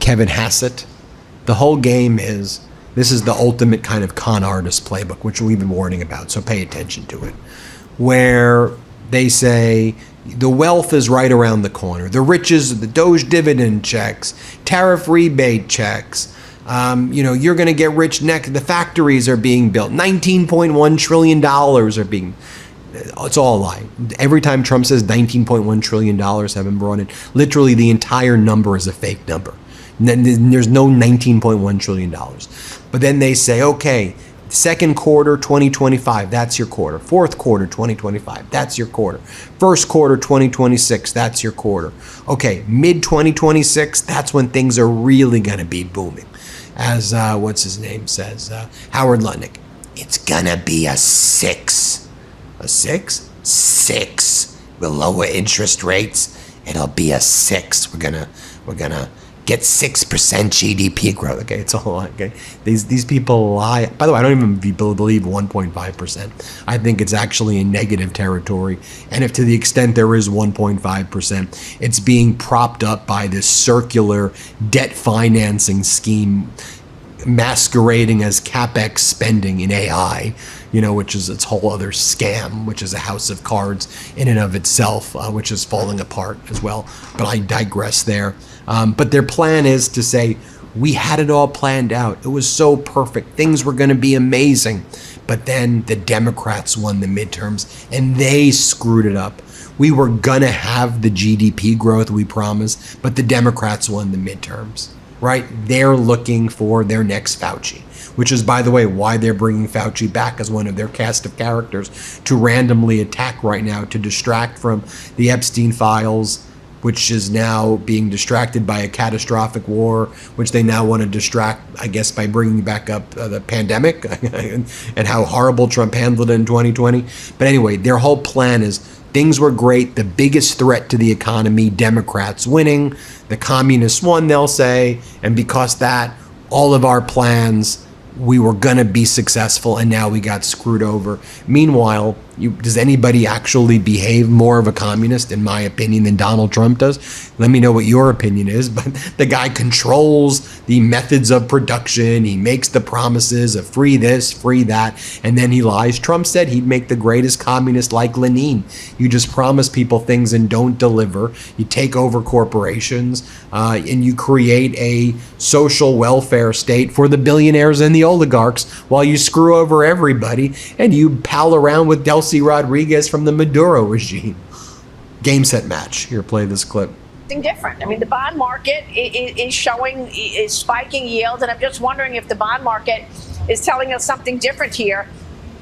Speaker 20: Kevin Hassett. The whole game is, this is the ultimate kind of con artist playbook, which we've been warning about, so pay attention to it, where they say the wealth is right around the corner. The riches, the Doge dividend checks, tariff rebate checks, you're going to get rich next. The factories are being built. $19.1 trillion are being, it's all a lie. Every time Trump says $19.1 trillion have been brought in, literally the entire number is a fake number. There's no $19.1 trillion. But then they say, okay, second quarter 2025, that's your quarter. Fourth quarter 2025, that's your quarter. First quarter 2026, that's your quarter. Okay, mid 2026, that's when things are really going to be booming. As, what's his name says, Howard Lutnick, it's going to be a 6. A 6? 6. With lower interest rates, it'll be a 6. We're gonna get 6% GDP growth. Okay, it's all okay. These people lie. By the way, I don't even believe 1.5%. I think it's actually in negative territory. And if to the extent there is 1.5%, it's being propped up by this circular debt financing scheme masquerading as CapEx spending in AI, which is its whole other scam, which is a house of cards in and of itself, which is falling apart as well. But I digress there. But their plan is to say, we had it all planned out. It was so perfect. Things were going to be amazing. But then the Democrats won the midterms and they screwed it up. We were going to have the GDP growth we promised, but the Democrats won the midterms, right? They're looking for their next Fauci, which is, by the way, why they're bringing Fauci back as one of their cast of characters to randomly attack right now, to distract from the Epstein files, which is now being distracted by a catastrophic war, which they now want to distract, I guess, by bringing back up the pandemic and how horrible Trump handled it in 2020. But anyway, their whole plan is things were great. The biggest threat to the economy, Democrats winning. The communists won, they'll say. And because that, all of our plans, we were going to be successful, and now we got screwed over. Meanwhile, does anybody actually behave more of a communist, in my opinion, than Donald Trump does? Let me know what your opinion is, but the guy controls the methods of production. He makes the promises of free this, free that, and then he lies. Trump said he'd make the greatest communist like Lenin. You just promise people things and don't deliver. You take over corporations, and you create a social welfare state for the billionaires and the oligarchs while you screw over everybody, and you pal around with Delcy Rodriguez from the Maduro regime. Game, set, match. Here, play this clip.
Speaker 6: Different. I mean, the bond market is spiking yields, and I'm just wondering if the bond market is telling us something different here.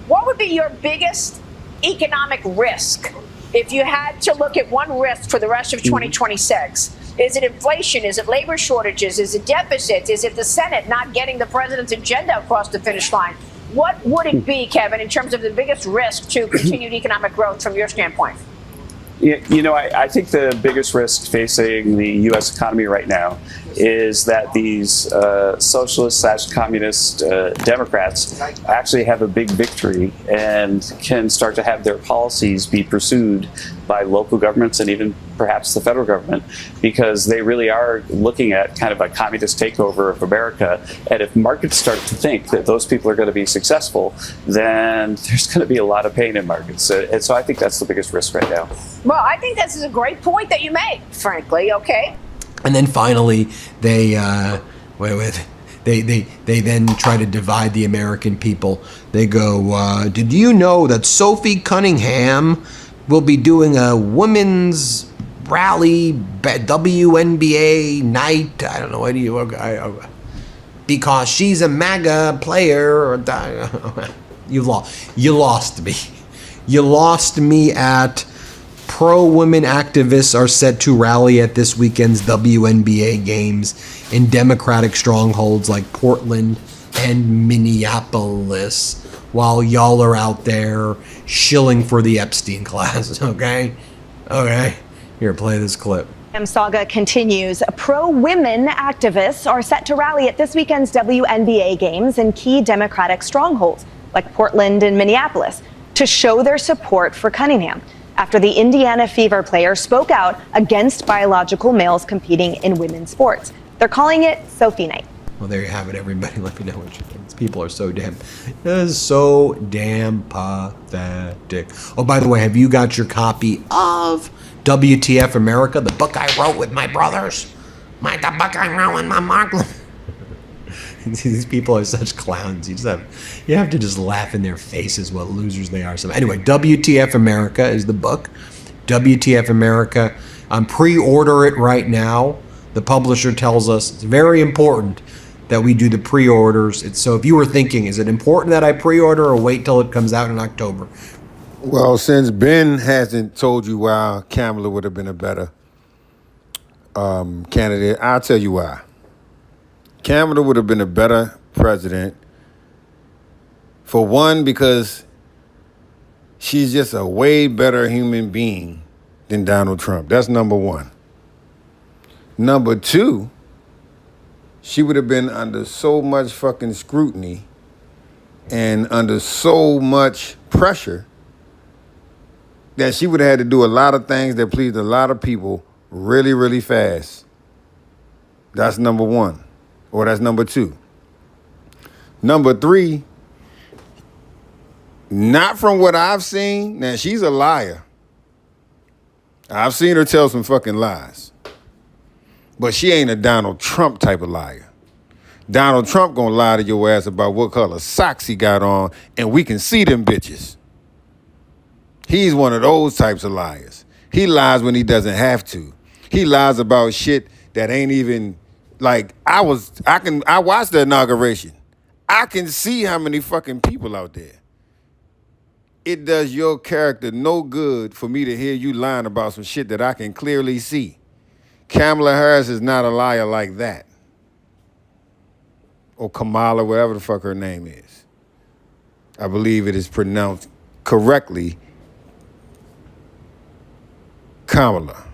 Speaker 6: What would be your biggest economic risk if you had to look at one risk for the rest of 2026? Is it inflation? Is it labor shortages? Is it deficits? Is it the Senate not getting the president's agenda across the finish line? What would it be, Kevin, in terms of the biggest risk to continued economic growth from your standpoint?
Speaker 5: I think the biggest risk facing the U.S. economy right now is that these socialist/communist Democrats actually have a big victory and can start to have their policies be pursued by local governments and even perhaps the federal government, because they really are looking at kind of a communist takeover of America. And if markets start to think that those people are going to be successful, then there's going to be a lot of pain in markets. And so I think that's the biggest risk right now.
Speaker 6: Well, I think this is a great point that you make, frankly, okay?
Speaker 20: And then finally, they then try to divide the American people. They go, did you know that Sophie Cunningham will be doing a women's rally, WNBA night? I don't know, what do you, because she's a MAGA player. You lost me. You lost me at pro-women activists are set to rally at this weekend's WNBA games in Democratic strongholds like Portland and Minneapolis, while y'all are out there shilling for the Epstein class, okay? Okay, here, play this clip.
Speaker 7: Saga continues. Pro-women activists are set to rally at this weekend's WNBA games in key Democratic strongholds like Portland and Minneapolis to show their support for Cunningham after the Indiana Fever player spoke out against biological males competing in women's sports. They're calling it Sophie Night.
Speaker 20: Well, there you have it, everybody. Let me know what you think. People are so damn pathetic. Oh, by the way, have you got your copy of WTF America, the book I wrote with my brothers? The book I wrote with my Mark. These people are such clowns. You have to just laugh in their faces what losers they are. So anyway, WTF America is the book. WTF America. Pre-order it right now. The publisher tells us it's very important that we do the pre-orders. So if you were thinking, is it important that I pre-order or wait till it comes out in October?
Speaker 1: Well, since Ben hasn't told you why Kamala would have been a better candidate, I'll tell you why. Kamala would have been a better president, for one, because she's just a way better human being than Donald Trump. That's number one. Number two, she would have been under so much fucking scrutiny and under so much pressure that she would have had to do a lot of things that pleased a lot of people really, really fast. That's number one. Or that's number two. Number three, not from what I've seen. Now, she's a liar. I've seen her tell some fucking lies. But she ain't a Donald Trump type of liar. Donald Trump gonna lie to your ass about what color socks he got on, and we can see them bitches. He's one of those types of liars. He lies when he doesn't have to. He lies about shit that ain't even, like, I watched the inauguration. I can see how many fucking people out there. It does your character no good for me to hear you lying about some shit that I can clearly see. Kamala Harris is not a liar like that. Or Kamala, whatever the fuck her name is. I believe it is pronounced correctly Kamala.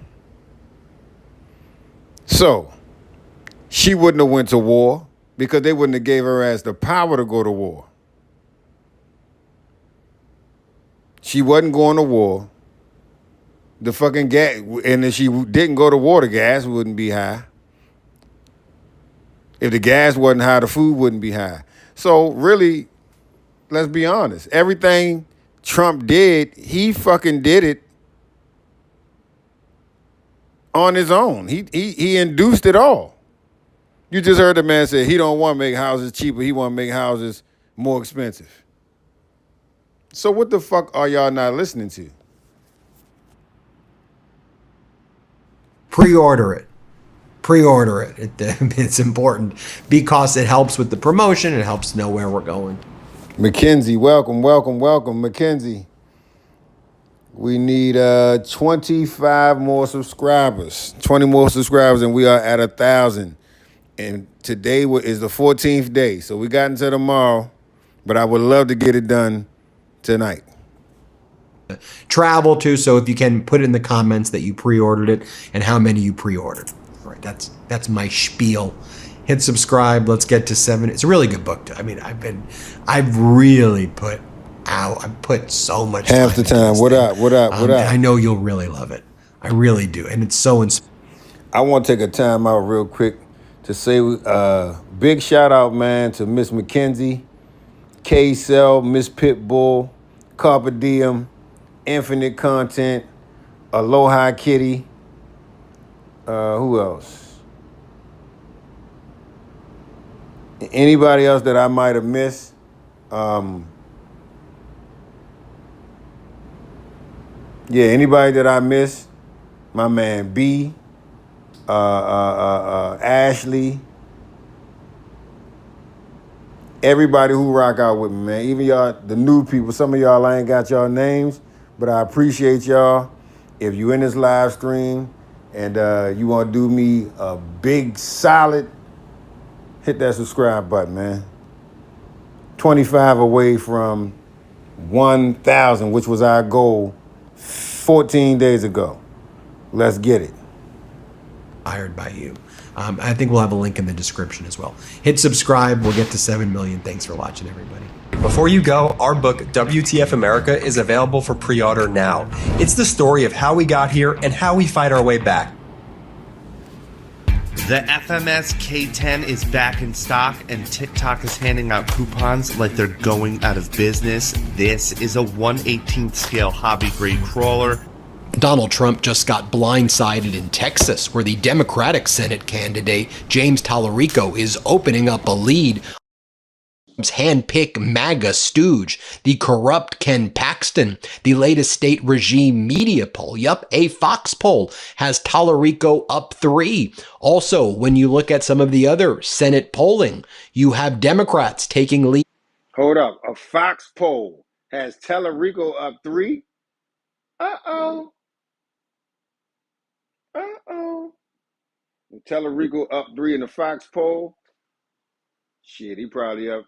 Speaker 1: So, she wouldn't have went to war. because they wouldn't have gave her ass the power to go to war. She wasn't going to war. The fucking gas, and if she didn't go to war, the gas wouldn't be high. If the gas wasn't high, the food wouldn't be high. So really, let's be honest. Everything Trump did, he fucking did it on his own. He induced it all. You just heard the man say he don't want to make houses cheaper. He want to make houses more expensive. So what the fuck are y'all not listening to?
Speaker 20: Pre-order it. Pre-order it. It's important because it helps with the promotion. It helps know where we're going.
Speaker 1: Mackenzie, welcome. Mackenzie, we need 25 more subscribers. 20 more subscribers, and we are at 1,000. And today is the 14th day, so we got until tomorrow. But I would love to get it done tonight.
Speaker 20: Travel to, so if you can put it in the comments that you pre-ordered it and how many you pre-ordered. All right, that's my spiel. Hit subscribe. Let's get to 7. It's a really good book. I mean, I've really put so much
Speaker 1: half the time. What up?
Speaker 20: I know you'll really love it. I really do, and it's so inspiring.
Speaker 1: I want to take a time out real quick to say big shout out, man, to Miss Mackenzie, K-Cell, Miss Pitbull, Carpe Diem, Infinite Content, Aloha Kitty. Who else? Anybody else that I might have missed? Anybody that I missed? My man B, Ashley. Everybody who rock out with me, man. Even y'all, the new people. Some of y'all, I ain't got y'all names, but I appreciate y'all. If you in this live stream and you want to do me a big solid, hit that subscribe button, man. 25 away from 1,000, which was our goal 14 days ago. Let's get it.
Speaker 20: Inspired by you. I think we'll have a link in the description as well. Hit subscribe. We'll get to 7 million. Thanks for watching, everybody.
Speaker 8: Before you go, our book, WTF America, is available for pre-order now. It's the story of how we got here and how we fight our way back.
Speaker 13: The FMS K10 is back in stock, and TikTok is handing out coupons like they're going out of business. This is a 1/18th scale hobby-grade crawler.
Speaker 20: Donald Trump just got blindsided in Texas, where the Democratic Senate candidate, James Tallarico, is opening up a lead. Handpick MAGA stooge, the corrupt Ken Paxton. The latest state regime media poll, a Fox poll, has Tallarico up 3. Also, when you look at some of the other Senate polling, you have Democrats taking lead.
Speaker 1: Hold up. A Fox poll has Tallarico up 3? Uh-oh. Tallarico up 3 in the Fox poll. Shit, he probably up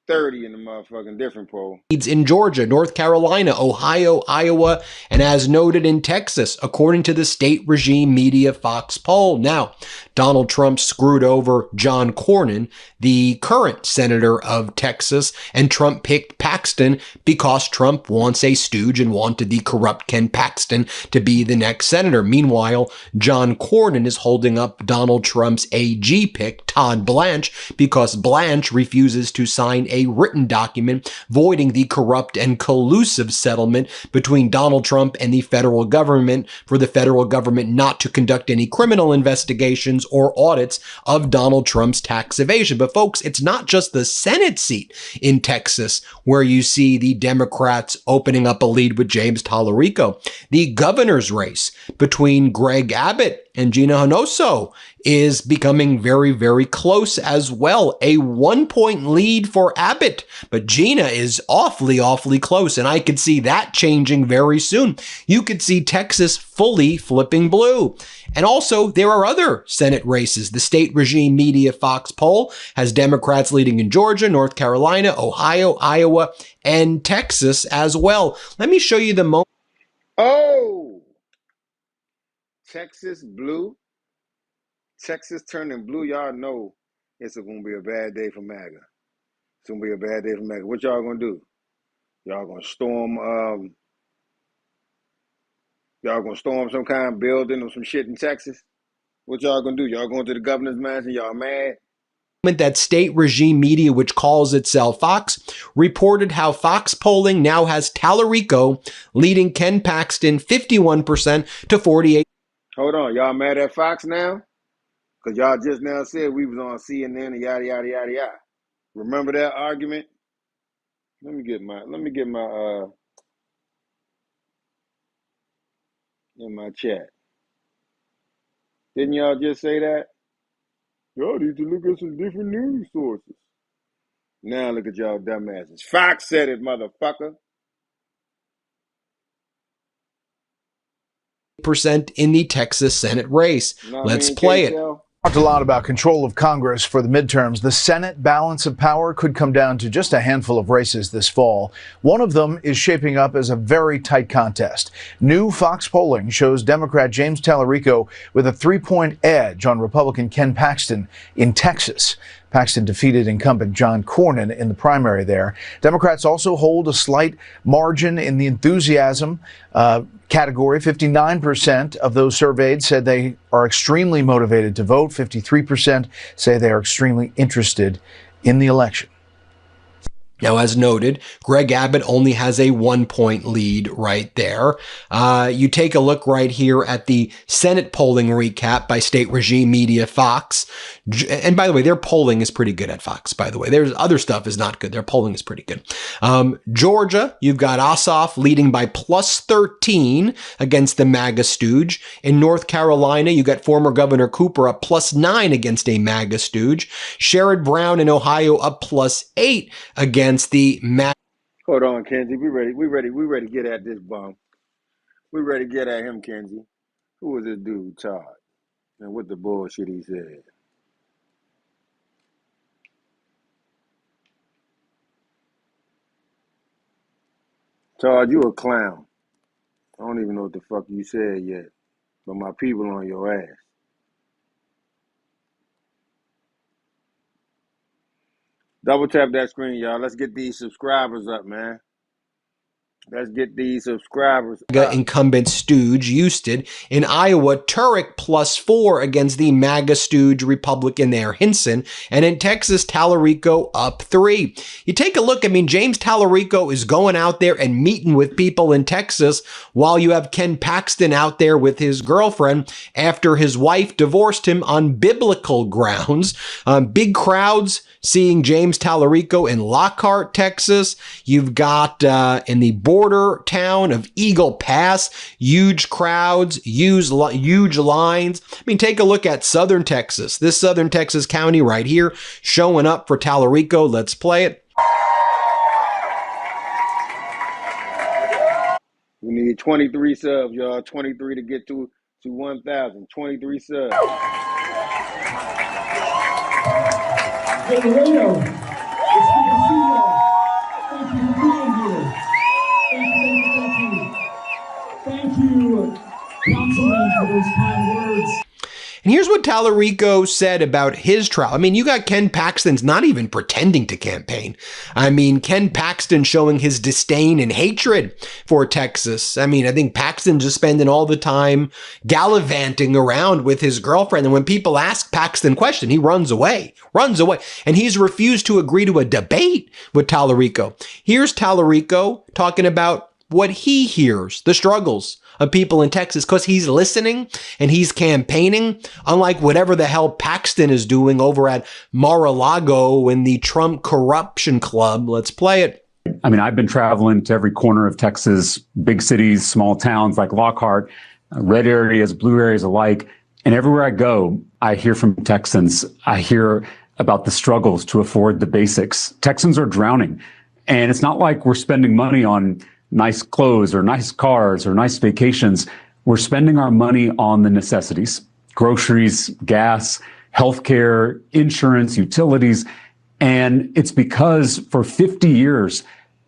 Speaker 1: 30 in the motherfucking different poll.
Speaker 20: Leads in Georgia, North Carolina, Ohio, Iowa, and as noted in Texas, according to the state regime media Fox poll. Now, Donald Trump screwed over John Cornyn, the current senator of Texas, and Trump picked Paxton because Trump wants a stooge and wanted the corrupt Ken Paxton to be the next senator. Meanwhile, John Cornyn is holding up Donald Trump's AG pick, Todd Blanche, because Blanche refuses to sign a written document voiding the corrupt and collusive settlement between Donald Trump and the federal government for the federal government not to conduct any criminal investigations or audits of Donald Trump's tax evasion. But folks, it's not just the Senate seat in Texas where you see the Democrats opening up a lead with James Tallarico. The governor's race between Greg Abbott and Gina Hanoso is becoming very, very close as well. A 1-point lead for Abbott, but Gina is awfully close, and I could see that changing very soon. You could see Texas fully flipping blue. And also, there are other Senate races. The state regime media Fox poll has Democrats leading in Georgia, North Carolina, Ohio, Iowa, and Texas as well. Let me show you the moment.
Speaker 1: Oh! Texas blue. Texas turning blue. Y'all know It's going to be a bad day for MAGA. It's going to be a bad day for MAGA. What y'all going to do? Y'all going to storm some kind of building or some shit in Texas? What y'all going to do? Y'all going to the governor's mansion? Y'all mad?
Speaker 20: That state regime media, which calls itself Fox, reported how Fox polling now has Tallarico leading Ken Paxton 51% to 48%.
Speaker 1: Hold on, y'all mad at Fox now? Because y'all just now said we was on CNN and yada, yada, yada, yada. Remember that argument? Let me get my in my chat. Didn't y'all just say that? Y'all need to look at some different news sources. Now look at y'all dumbasses. Fox said it, motherfucker.
Speaker 20: % in the Texas Senate race. Let's play it.
Speaker 9: Talked a lot about control of Congress for the midterms. The Senate balance of power could come down to just a handful of races this fall. One of them is shaping up as a very tight contest. New Fox polling shows Democrat James Tallarico with a 3-point edge on Republican Ken Paxton in Texas. Paxton defeated incumbent John Cornyn in the primary there. Democrats also hold a slight margin in the enthusiasm category. 59% of those surveyed said they are extremely motivated to vote. 53% say they are extremely interested in the election.
Speaker 20: Now, as noted, Greg Abbott only has a 1-point lead right there. You take a look right here at the Senate polling recap by state regime media Fox. And by the way, their polling is pretty good at Fox, by the way. There's other stuff is not good. Their polling is pretty good. Georgia, you've got Ossoff leading by +13 against the MAGA stooge. In North Carolina, you got former Governor Cooper up +9 against a MAGA stooge. Sherrod Brown in Ohio up +8 against the MAGA.
Speaker 1: Hold on, Kenzie. We ready to get at this bum. We ready to get at him, Kenzie. Who was this dude, Todd? And what the bullshit he said. Todd, you a clown. I don't even know what the fuck you said yet. But my people on your ass. Double tap that screen, y'all. Let's get these subscribers up, man. Let's get these subscribers up.
Speaker 20: Incumbent stooge Euston. In Iowa, Turek +4 against the MAGA stooge Republican there, Hinson. And in Texas, Tallarico up 3. You take a look, James Tallarico is going out there and meeting with people in Texas while you have Ken Paxton out there with his girlfriend after his wife divorced him on biblical grounds. Big crowds seeing James Tallarico in Lockhart, Texas. You've got in the border town of Eagle Pass, huge crowds, huge lines. Take a look at Southern Texas. This Southern Texas county right here showing up for Tallarico. Let's play it.
Speaker 1: We need 23 subs, y'all. 23 to get to 1,000. 23 subs.
Speaker 10: Hey, Laredo, it's good to see y'all. Thank you for being here. Thank you, Councilman, for those kind words.
Speaker 20: And here's what Tallarico said about his trial. You got Ken Paxton's not even pretending to campaign. Ken Paxton showing his disdain and hatred for Texas. I think Paxton's just spending all the time gallivanting around with his girlfriend. And when people ask Paxton question, he runs away. And he's refused to agree to a debate with Tallarico. Here's Tallarico talking about what he hears, the struggles of people in Texas, because he's listening and he's campaigning, unlike whatever the hell Paxton is doing over at Mar-a-Lago in the Trump Corruption Club. Let's play it.
Speaker 12: I've been traveling to every corner of Texas, big cities, small towns like Lockhart, red areas, blue areas alike. And everywhere I go, I hear from Texans. I hear about the struggles to afford the basics. Texans are drowning. And it's not like we're spending money on nice clothes or nice cars or nice vacations. We're spending our money on the necessities, groceries, gas, healthcare, insurance, utilities. And it's because for 50 years,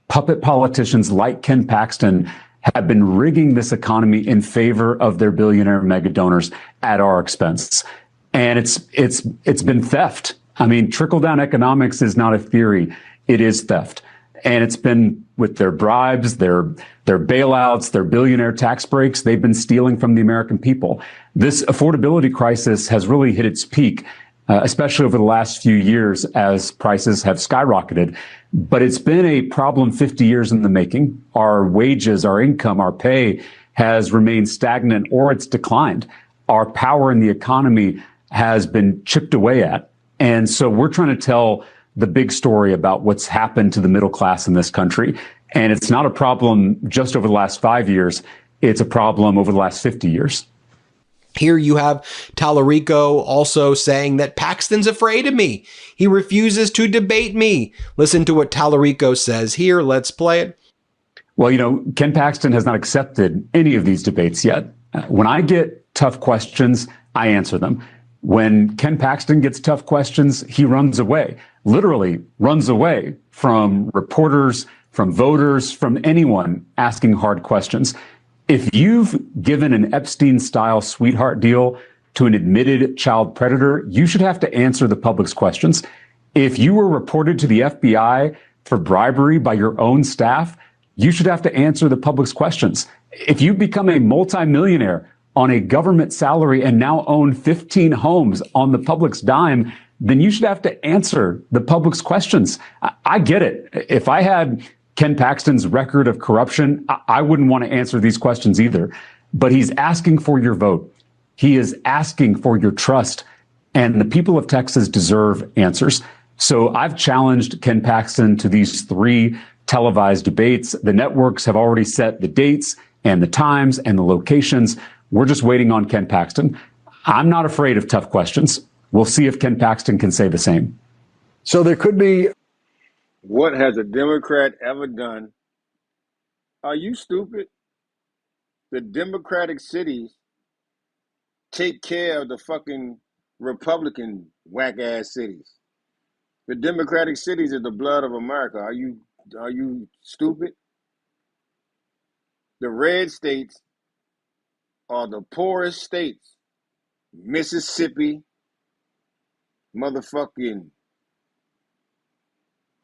Speaker 12: puppet politicians like Ken Paxton have been rigging this economy in favor of their billionaire mega donors at our expense. And it's been theft I mean, trickle-down economics is not a theory. It is theft. And it's been with their bribes, their bailouts, their billionaire tax breaks. They've been stealing from the American people. This affordability crisis has really hit its peak, especially over the last few years as prices have skyrocketed. But it's been a problem 50 years in the making. Our wages, our income, our pay has remained stagnant or it's declined. Our power in the economy has been chipped away at. And so we're trying to tell the big story about what's happened to the middle class in this country. And it's not a problem just over the last 5 years. It's a problem over the last 50 years.
Speaker 14: Here you have Tallarico also saying that Paxton's afraid of me. He refuses to debate me. Listen to what Tallarico says here. Let's play it.
Speaker 12: Well, you know, Ken Paxton has not accepted any of these debates yet. When I get tough questions, I answer them. When Ken Paxton gets tough questions, he runs away, literally runs away from reporters, from voters, from anyone asking hard questions. If you've given an Epstein-style sweetheart deal to an admitted child predator, you should have to answer the public's questions. If you were reported to the FBI for bribery by your own staff, you should have to answer the public's questions. If you become a multimillionaire on a government salary and now own 15 homes on the public's dime, then you should have to answer the public's questions. I get it. If I had Ken Paxton's record of corruption, I wouldn't want to answer these questions either. But he's asking for your vote. He is asking for your trust. And the people of Texas deserve answers. So I've challenged Ken Paxton to these 3 televised debates. The networks have already set the dates and the times and the locations. We're just waiting on Ken Paxton. I'm not afraid of tough questions. We'll see if Ken Paxton can say the same.
Speaker 1: So there could be. What has a Democrat ever done? Are you stupid? The Democratic cities take care of the fucking Republican whack-ass cities. The Democratic cities are the blood of America. Are you stupid? The red states are the poorest states. Mississippi, motherfucking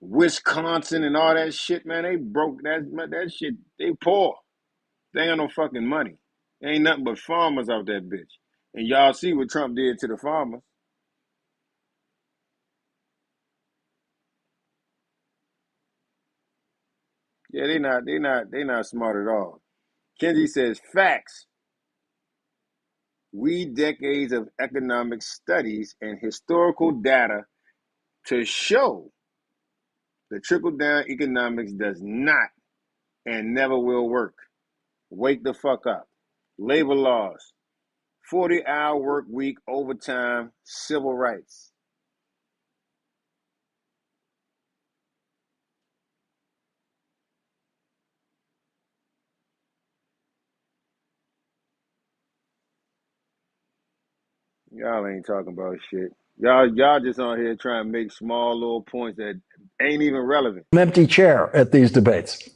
Speaker 1: Wisconsin and all that shit, man, they broke that shit. They poor. They ain't got no fucking money. Ain't nothing but farmers out that bitch. And y'all see what Trump did to the farmers. Yeah, they not smart at all. Kenzie says facts. We decades of economic studies and historical data to show the trickle-down economics does not and never will work. Wake the fuck up. Labor laws, 40-hour work week, overtime, civil rights. Y'all ain't talking about shit. Y'all just on here trying to make small little points that ain't even relevant.
Speaker 15: An empty chair at these debates.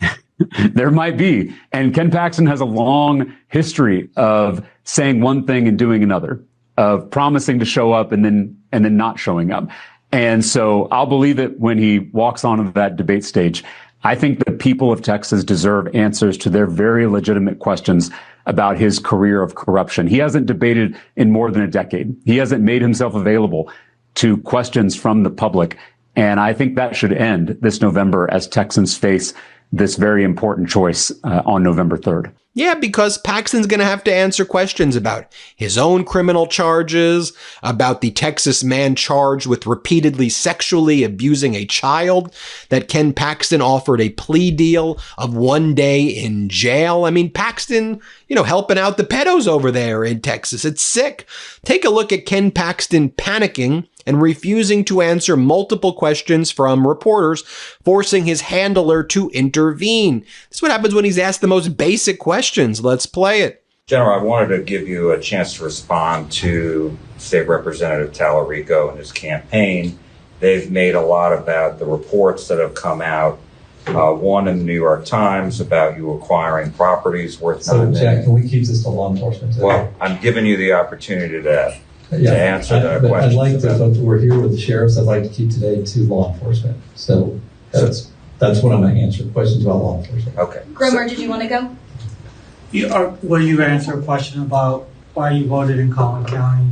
Speaker 12: There might be. And Ken Paxton has a long history of saying one thing and doing another, of promising to show up and then not showing up. And so I'll believe it when he walks onto that debate stage. I think the people of Texas deserve answers to their very legitimate questions about his career of corruption. He hasn't debated in more than a decade. He hasn't made himself available to questions from the public. And I think that should end this November as Texans face this very important choice on November 3rd.
Speaker 14: Yeah, because Paxton's going to have to answer questions about his own criminal charges, about the Texas man charged with repeatedly sexually abusing a child, that Ken Paxton offered a plea deal of 1 day in jail. I mean, Paxton, helping out the pedos over there in Texas. It's sick. Take a look at Ken Paxton panicking and refusing to answer multiple questions from reporters, forcing his handler to intervene. This is what happens when he's asked the most basic questions. Let's play it.
Speaker 16: General, I wanted to give you a chance to respond to State Representative Tallarico and his campaign. They've made a lot about the reports that have come out, one in the New York Times about you acquiring properties worth $9 million.
Speaker 24: Jack, can we keep this to law enforcement today?
Speaker 16: Well, I'm giving you the opportunity to that. answer that question.
Speaker 2: I'd like to, but we're here with the sheriffs. I'd like to keep today to law enforcement. So that's what I'm going to answer, questions about law enforcement.
Speaker 16: Okay.
Speaker 11: Gromar, did you want to go?
Speaker 17: Will you answer a question about why you voted in Collin County?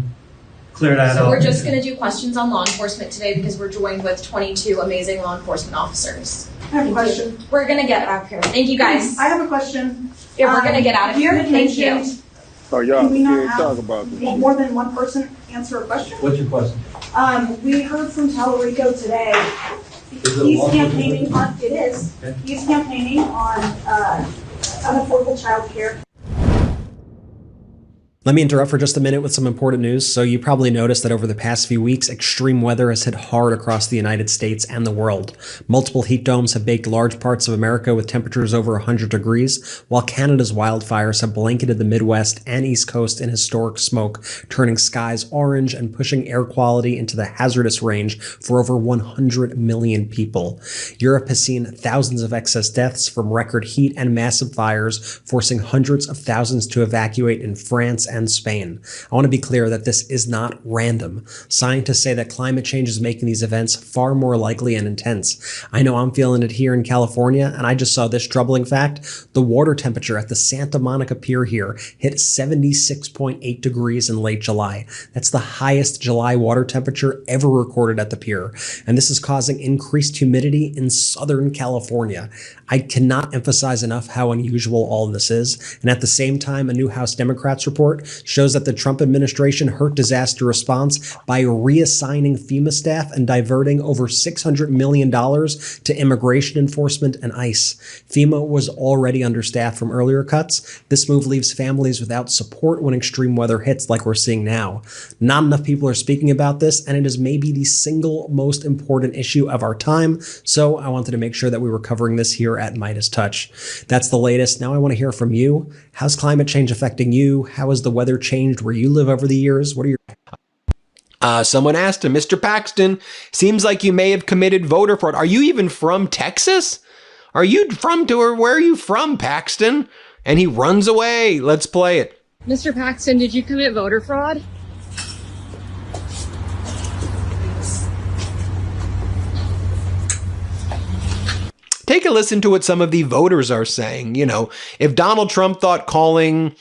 Speaker 17: Clear that up.
Speaker 11: We're just going to do questions on law enforcement today because we're joined with 22 amazing law enforcement officers.
Speaker 24: I have a question.
Speaker 11: We're going to get out of here. Thank you, guys.
Speaker 24: I have a question.
Speaker 11: Yeah, we're going to get out of here. Thank you.
Speaker 24: Oh, y'all can't talk about this. More than one person answer a question?
Speaker 2: What's your question?
Speaker 24: We heard from Tallarico today. He's campaigning on, it is. Okay. He's campaigning on unaffordable child care.
Speaker 25: Let me interrupt for just a minute with some important news. So you probably noticed that over the past few weeks, extreme weather has hit hard across the United States and the world. Multiple heat domes have baked large parts of America with temperatures over 100 degrees, while Canada's wildfires have blanketed the Midwest and East Coast in historic smoke, turning skies orange and pushing air quality into the hazardous range for over 100 million people. Europe has seen thousands of excess deaths from record heat and massive fires, forcing hundreds of thousands to evacuate in France and Spain. I want to be clear that this is not random. Scientists say that climate change is making these events far more likely and intense. I know I'm feeling it here in California, and I just saw this troubling fact. The water temperature at the Santa Monica Pier here hit 76.8 degrees in late July. That's the highest July water temperature ever recorded at the pier, and this is causing increased humidity in Southern California. I cannot emphasize enough how unusual all of this is, and at the same time, a new House Democrats report shows that the Trump administration hurt disaster response by reassigning FEMA staff and diverting over $600 million to immigration enforcement and ICE. FEMA was already understaffed from earlier cuts. This move leaves families without support when extreme weather hits like we're seeing now. Not enough people are speaking about this, and it is maybe the single most important issue of our time, so I wanted to make sure that we were covering this here at Midas Touch. That's the latest. Now I want to hear from you. How's climate change affecting you? How has the weather changed where you live over the years? What are your...
Speaker 14: Someone asked him, Mr. Paxton, seems like you may have committed voter fraud. Are you even from Texas? Are you from where are you from, Paxton? And he runs away. Let's play it.
Speaker 26: Mr. Paxton, did you commit voter fraud?
Speaker 14: Take a listen to what some of the voters are saying. You know, if Donald Trump thought calling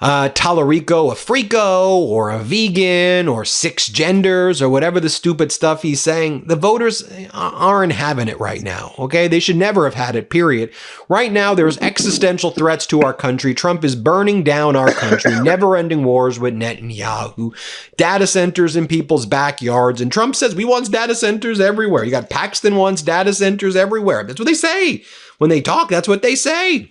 Speaker 14: Tallarico a freako or a vegan or six genders or whatever the stupid stuff he's saying, the voters aren't having it right now, okay? They should never have had it, period. Right now, there's existential threats to our country. Trump is burning down our country, never-ending wars with Netanyahu, data centers in people's backyards, and Trump says we want data centers everywhere. You got Paxton wants data centers everywhere. That's what they say. When they talk, that's what they say.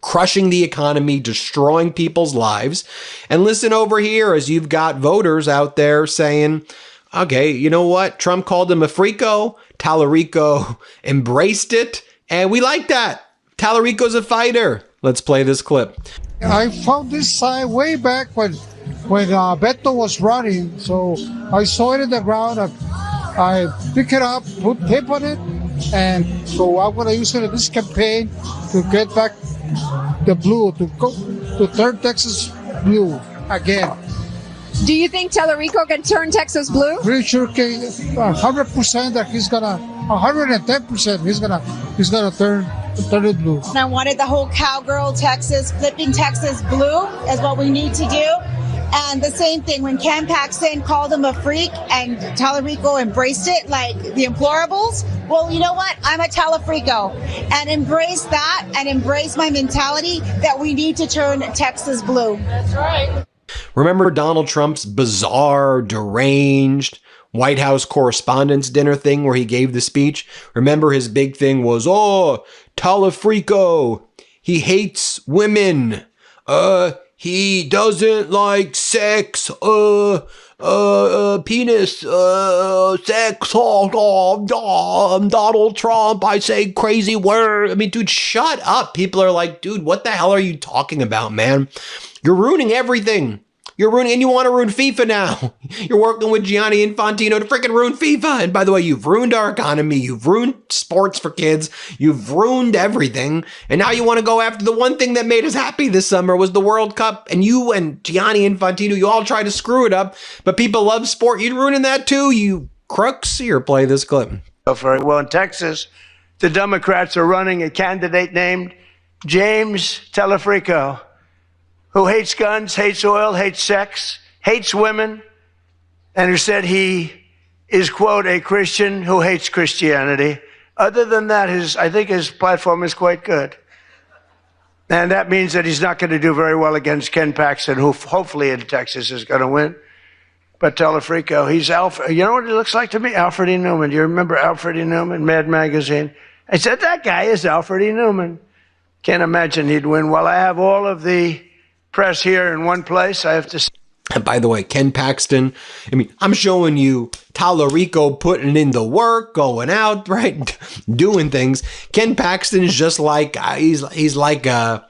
Speaker 14: Crushing the economy, destroying people's lives. And listen over here as you've got voters out there saying, okay, you know what? Trump called him a freako. Tallarico embraced it. And we like that. Tallarico's a fighter. Let's play this clip.
Speaker 27: I found this sign way back when Beto was running. So I saw it in the ground. I pick it up, put tape on it. And so I'm going to use it in this campaign to get back the blue, to turn Texas blue again.
Speaker 28: Do you think Tallarico can turn Texas blue?
Speaker 27: Pretty sure 100% that he's gonna, 110% he's gonna turn it blue.
Speaker 28: And I wanted the whole cowgirl Texas, flipping Texas blue is what we need to do. And the same thing when Ken Paxton called him a freak and Tallarico embraced it like the Implorables. Well, you know what? I'm a Tallarico and embrace that and embrace my mentality that we need to turn Texas blue. That's right.
Speaker 14: Remember Donald Trump's bizarre, deranged White House Correspondents' Dinner thing where he gave the speech? Remember his big thing was, oh, Tallarico, he hates women. He doesn't like sex, penis, sex, Donald Trump, I say crazy word. I mean, dude, shut up. People are like, dude, what the hell are you talking about, man? You're ruining everything. You're ruining, and you want to ruin FIFA now. You're working with Gianni Infantino to freaking ruin FIFA. And by the way, you've ruined our economy. You've ruined sports for kids. You've ruined everything. And now you want to go after the one thing that made us happy this summer was the World Cup. And you and Gianni Infantino, you all try to screw it up. But people love sport. You're ruining that too, you crooks. Here, play this clip.
Speaker 3: Well, in Texas, the Democrats are running a candidate named James Telefrico, who hates guns, hates oil, hates sex, hates women, and who said he is, quote, a Christian who hates Christianity. Other than that, I think his platform is quite good. And that means that he's not going to do very well against Ken Paxton, who hopefully in Texas is going to win. But Telefrico, he's Alfred. You know what he looks like to me? Alfred E. Newman. Do you remember Alfred E. Newman, Mad Magazine? I said, that guy is Alfred E. Newman. Can't imagine he'd win. Well, I have all of the press here in one place. I have to say.
Speaker 14: And by the way, Ken Paxton, I mean, I'm showing you Talarico putting in the work, going out, right, doing things. Ken Paxton is just like, he's like a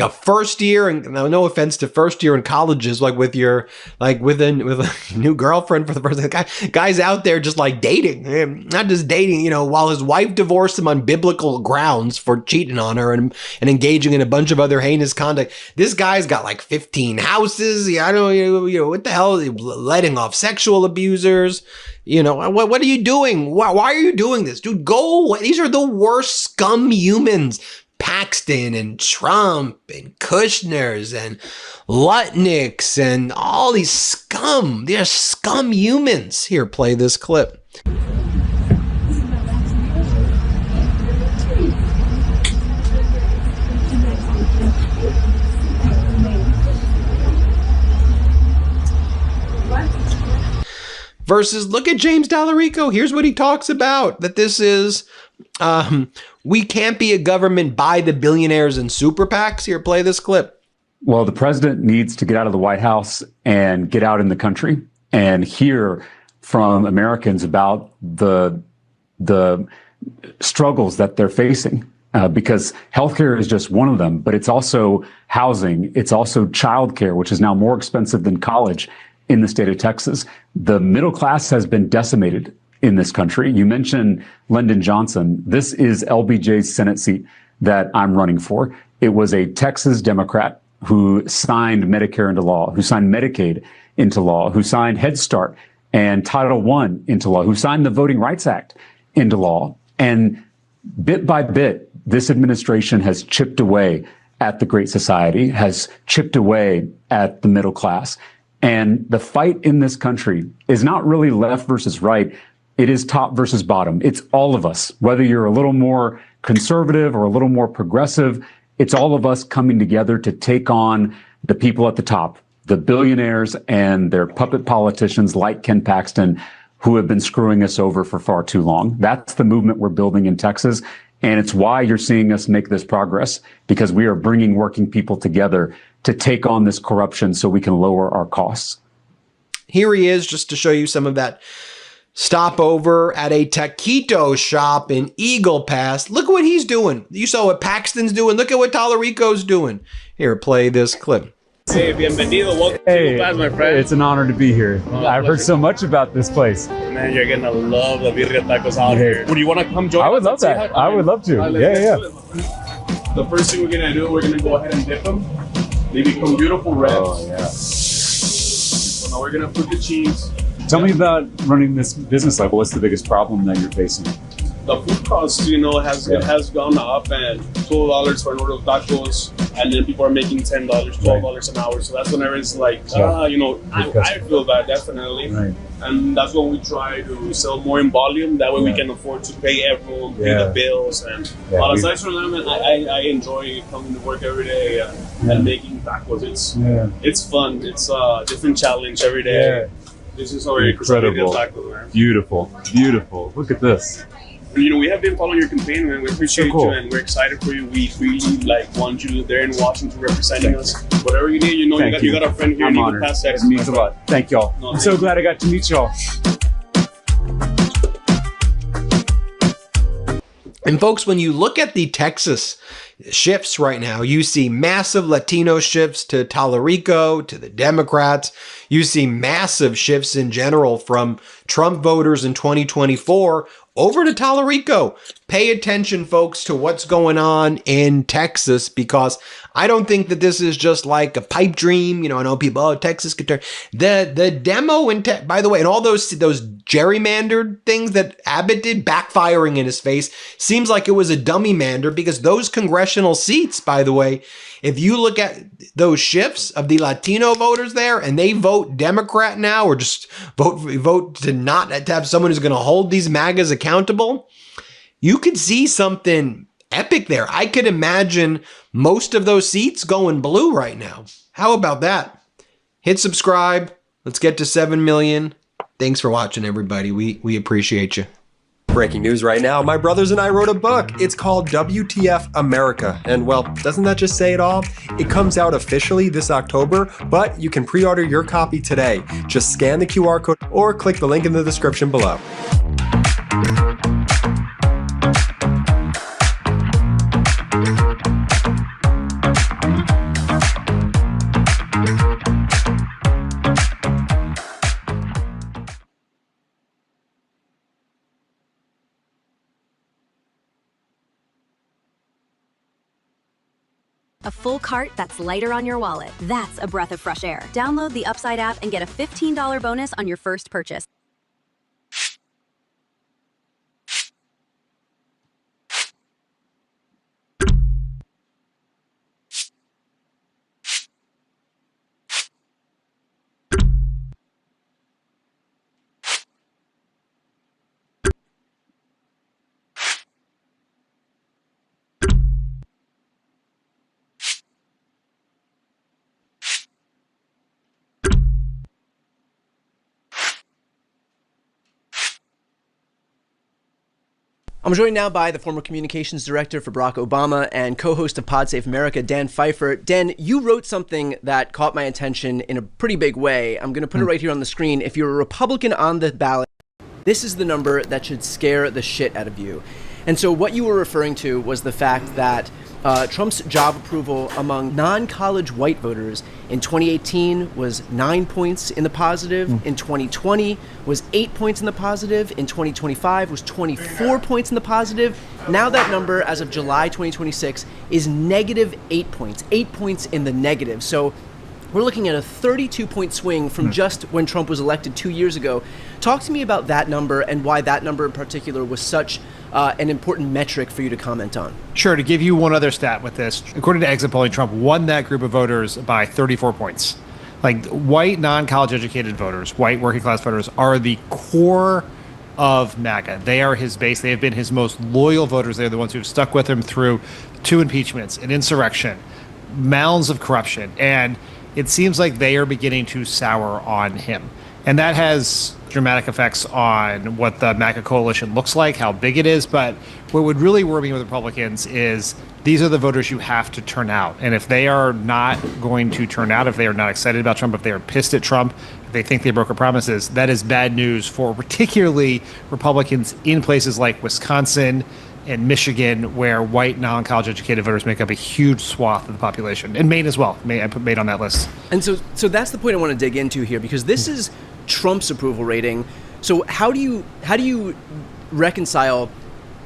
Speaker 14: first year, and no offense to first year in colleges, like with a new girlfriend for the first time. Guy's out there just like dating, not just dating, while his wife divorced him on biblical grounds for cheating on her and engaging in a bunch of other heinous conduct. This guy's got like 15 houses. Yeah, I don't know, what the hell, letting off sexual abusers. What are you doing? Why are you doing this? Dude, go away. These are the worst scum humans. Paxton and Trump and Kushner's and Lutniks and all these scum. They're scum humans. Here, play this clip. Versus, look at James Talarico. Here's what he talks about, that this is, we can't be a government by the billionaires and super PACs. Here, play this clip.
Speaker 12: Well, the president needs to get out of the White House and get out in the country and hear from Americans about the struggles that they're facing. Because healthcare is just one of them, but it's also housing. It's also childcare, which is now more expensive than college in the state of Texas. The middle class has been decimated in this country. You mentioned Lyndon Johnson. This is LBJ's Senate seat that I'm running for. It was a Texas Democrat who signed Medicare into law, who signed Medicaid into law, who signed Head Start and Title I into law, who signed the Voting Rights Act into law. And bit by bit, this administration has chipped away at the Great Society, has chipped away at the middle class. And the fight in this country is not really left versus right. It is top versus bottom. It's all of us, whether you're a little more conservative or a little more progressive. It's all of us coming together to take on the people at the top, the billionaires and their puppet politicians like Ken Paxton, who have been screwing us over for far too long. That's the movement we're building in Texas. And it's why you're seeing us make this progress, because we are bringing working people together to take on this corruption so we can lower our costs.
Speaker 14: Here he is, just to show you some of that stopover at a taquito shop in Eagle Pass. Look what he's doing. You saw what Paxton's doing. Look at what Talarico's doing. Here, play this clip.
Speaker 4: Hey, bienvenido. Welcome to Eagle Pass, my friend.
Speaker 12: It's an honor to be here. I've heard so much about this place.
Speaker 4: Man, you're gonna love the birria tacos out here. Would you want to come join us?
Speaker 12: I would love that. I would love to. Yeah.
Speaker 4: The first thing we're gonna do, we're gonna go ahead and dip them. They become beautiful reds.
Speaker 12: Oh, yeah.
Speaker 4: So now we're gonna put the cheese.
Speaker 12: Tell me about running this business. Like, what's the biggest problem that you're facing?
Speaker 4: The food cost, it has gone up, and $12 for an order of tacos, and then people are making $10, $12 an hour. So that's whenever it's like, I feel that definitely. Right. And that's when we try to sell more in volume. That way we can afford to pay everyone, pay the bills. And aside from that, I enjoy coming to work every day and making tacos. It's fun. It's a different challenge every day. This is our incredible tacos, man.
Speaker 12: Beautiful. Look at this.
Speaker 4: We have been following your campaign, and we appreciate you, and we're excited for you. We really want you there in Washington representing us. Whatever you need, you got a friend here in Eagle Pass, Texas.
Speaker 12: It means a lot. Thank y'all. I'm so glad I got to meet y'all.
Speaker 14: And folks, when you look at the Texas shifts right now, you see massive Latino shifts to Tallarico, to the Democrats. You see massive shifts in general from Trump voters in 2024 over to Tallarico. Pay attention, folks, to what's going on in Texas, because I don't think that this is just like a pipe dream. You know, I know people, oh, Texas could turn. The demo in by the way, and all those gerrymandered things that Abbott did, backfiring in his face, seems like it was a dummy mander, because those congressional seats, by the way, if you look at those shifts of the Latino voters there and they vote Democrat now, or just vote to not to have someone who's going to hold these MAGAs accountable, you could see something epic there. I could imagine most of those seats going blue right now. How about that? Hit subscribe. Let's get to 7 million. Thanks for watching, everybody. We appreciate you.
Speaker 8: Breaking news right now, my brothers and I wrote a book. It's called WTF America. And well, doesn't that just say it all? It comes out officially this October, but you can pre-order your copy today. Just scan the QR code or click the link in the description below.
Speaker 5: A full cart that's lighter on your wallet. That's a breath of fresh air. Download the Upside app and get a $15 bonus on your first purchase.
Speaker 6: I'm joined now by the former communications director for Barack Obama and co-host of Pod Save America, Dan Pfeiffer. Dan, you wrote something that caught my attention in a pretty big way. I'm going to put it right here on the screen. If you're a Republican on the ballot, this is the number that should scare the shit out of you. And so what you were referring to was the fact that Trump's job approval among non-college white voters in 2018 was 9 points in the positive. In 2020 was 8 points in the positive. In 2025 was 24 points in the positive. Now that number, as of July 2026, is negative 8 points. 8 points in the negative. So we're looking at a 32-point swing from just when Trump was elected 2 years ago. Talk to me about that number and why that number in particular was such an important metric for you to comment on.
Speaker 7: Sure. To give you one other stat with this, according to exit polling, Trump won that group of voters by 34 points. Like, white, non-college educated voters, white working class voters are the core of MAGA. They are his base. They have been his most loyal voters. They're the ones who have stuck with him through 2 impeachments, an insurrection, mounds of corruption. And it seems like they are beginning to sour on him. And that has dramatic effects on what the MAGA coalition looks like, how big it is. But what would really worry me with Republicans is these are the voters you have to turn out. And if they are not going to turn out, if they are not excited about Trump, if they are pissed at Trump, if they think they broke her promises, that is bad news for particularly Republicans in places like Wisconsin and Michigan, where white, non-college educated voters make up a huge swath of the population. And Maine as well. I put Maine on that list.
Speaker 6: And so that's the point I want to dig into here, because this is Trump's approval rating. So how do you reconcile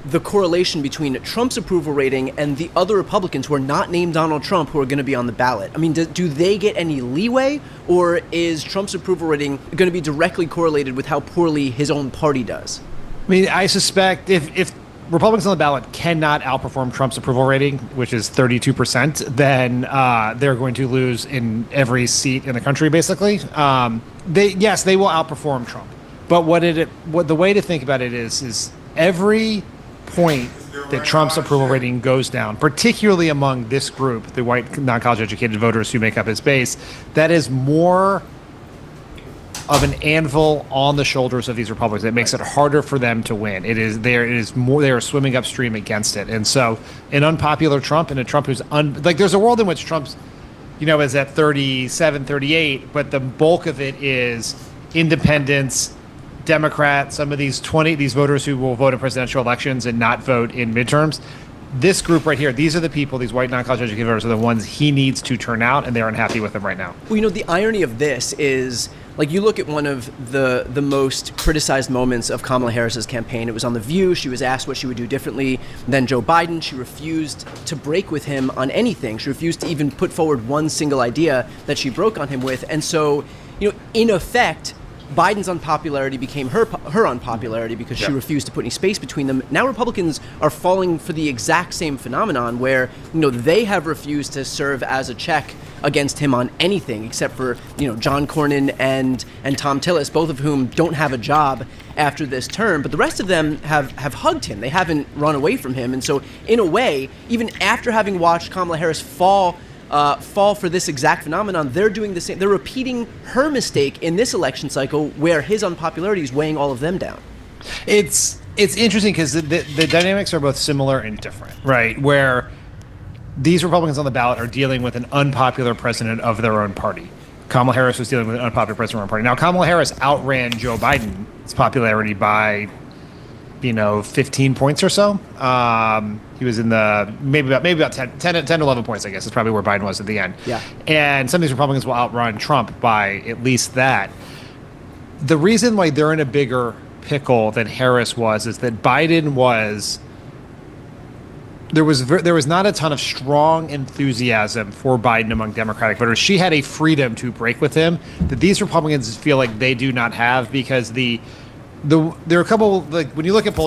Speaker 6: the correlation between Trump's approval rating and the other Republicans who are not named Donald Trump who are going to be on the ballot? I mean, do they get any leeway, or is Trump's approval rating going to be directly correlated with how poorly his own party does?
Speaker 7: I mean, I suspect if Republicans on the ballot cannot outperform Trump's approval rating, which is 32%, then they're going to lose in every seat in the country, basically. They will outperform Trump. But what the way to think about it is every point that Trump's approval rating goes down, particularly among this group, the white, non-college educated voters who make up his base, that is more of an anvil on the shoulders of these Republicans. It makes it harder for them to win. They are swimming upstream against it. And so an unpopular Trump and a Trump who's there's a world in which Trump's, is at 37, 38, but the bulk of it is independents, Democrat, some of these voters who will vote in presidential elections and not vote in midterms. This group right here, these are the people, these white non-college educated voters are the ones he needs to turn out, and they're unhappy with him right now.
Speaker 6: Well, the irony of this is, like, you look at one of the most criticized moments of Kamala Harris's campaign. It was on The View. She was asked what she would do differently than Joe Biden. She refused to break with him on anything. She refused to even put forward one single idea that she broke on him with. And so, in effect, Biden's unpopularity became her unpopularity because she refused to put any space between them. Now Republicans are falling for the exact same phenomenon where, they have refused to serve as a check against him on anything except for, John Cornyn and Tom Tillis, both of whom don't have a job after this term. But the rest of them have hugged him. They haven't run away from him. And so in a way, even after having watched Kamala Harris fall for this exact phenomenon, they're doing the same. They're repeating her mistake in this election cycle where his unpopularity is weighing all of them down.
Speaker 7: It's interesting because the dynamics are both similar and different, right? Where these Republicans on the ballot are dealing with an unpopular president of their own party. Kamala Harris was dealing with an unpopular president of her own party. Now, Kamala Harris outran Joe Biden's popularity by 15 points or so. He was in the maybe about 10 to 11 points, I guess, is probably where Biden was at the end.
Speaker 6: Yeah. And
Speaker 7: some of these Republicans will outrun Trump by at least that. The reason why they're in a bigger pickle than Harris was is that Biden was... There was not a ton of strong enthusiasm for Biden among Democratic voters. She had a freedom to break with him that these Republicans feel like they do not have because there are a couple, like when you look at polls,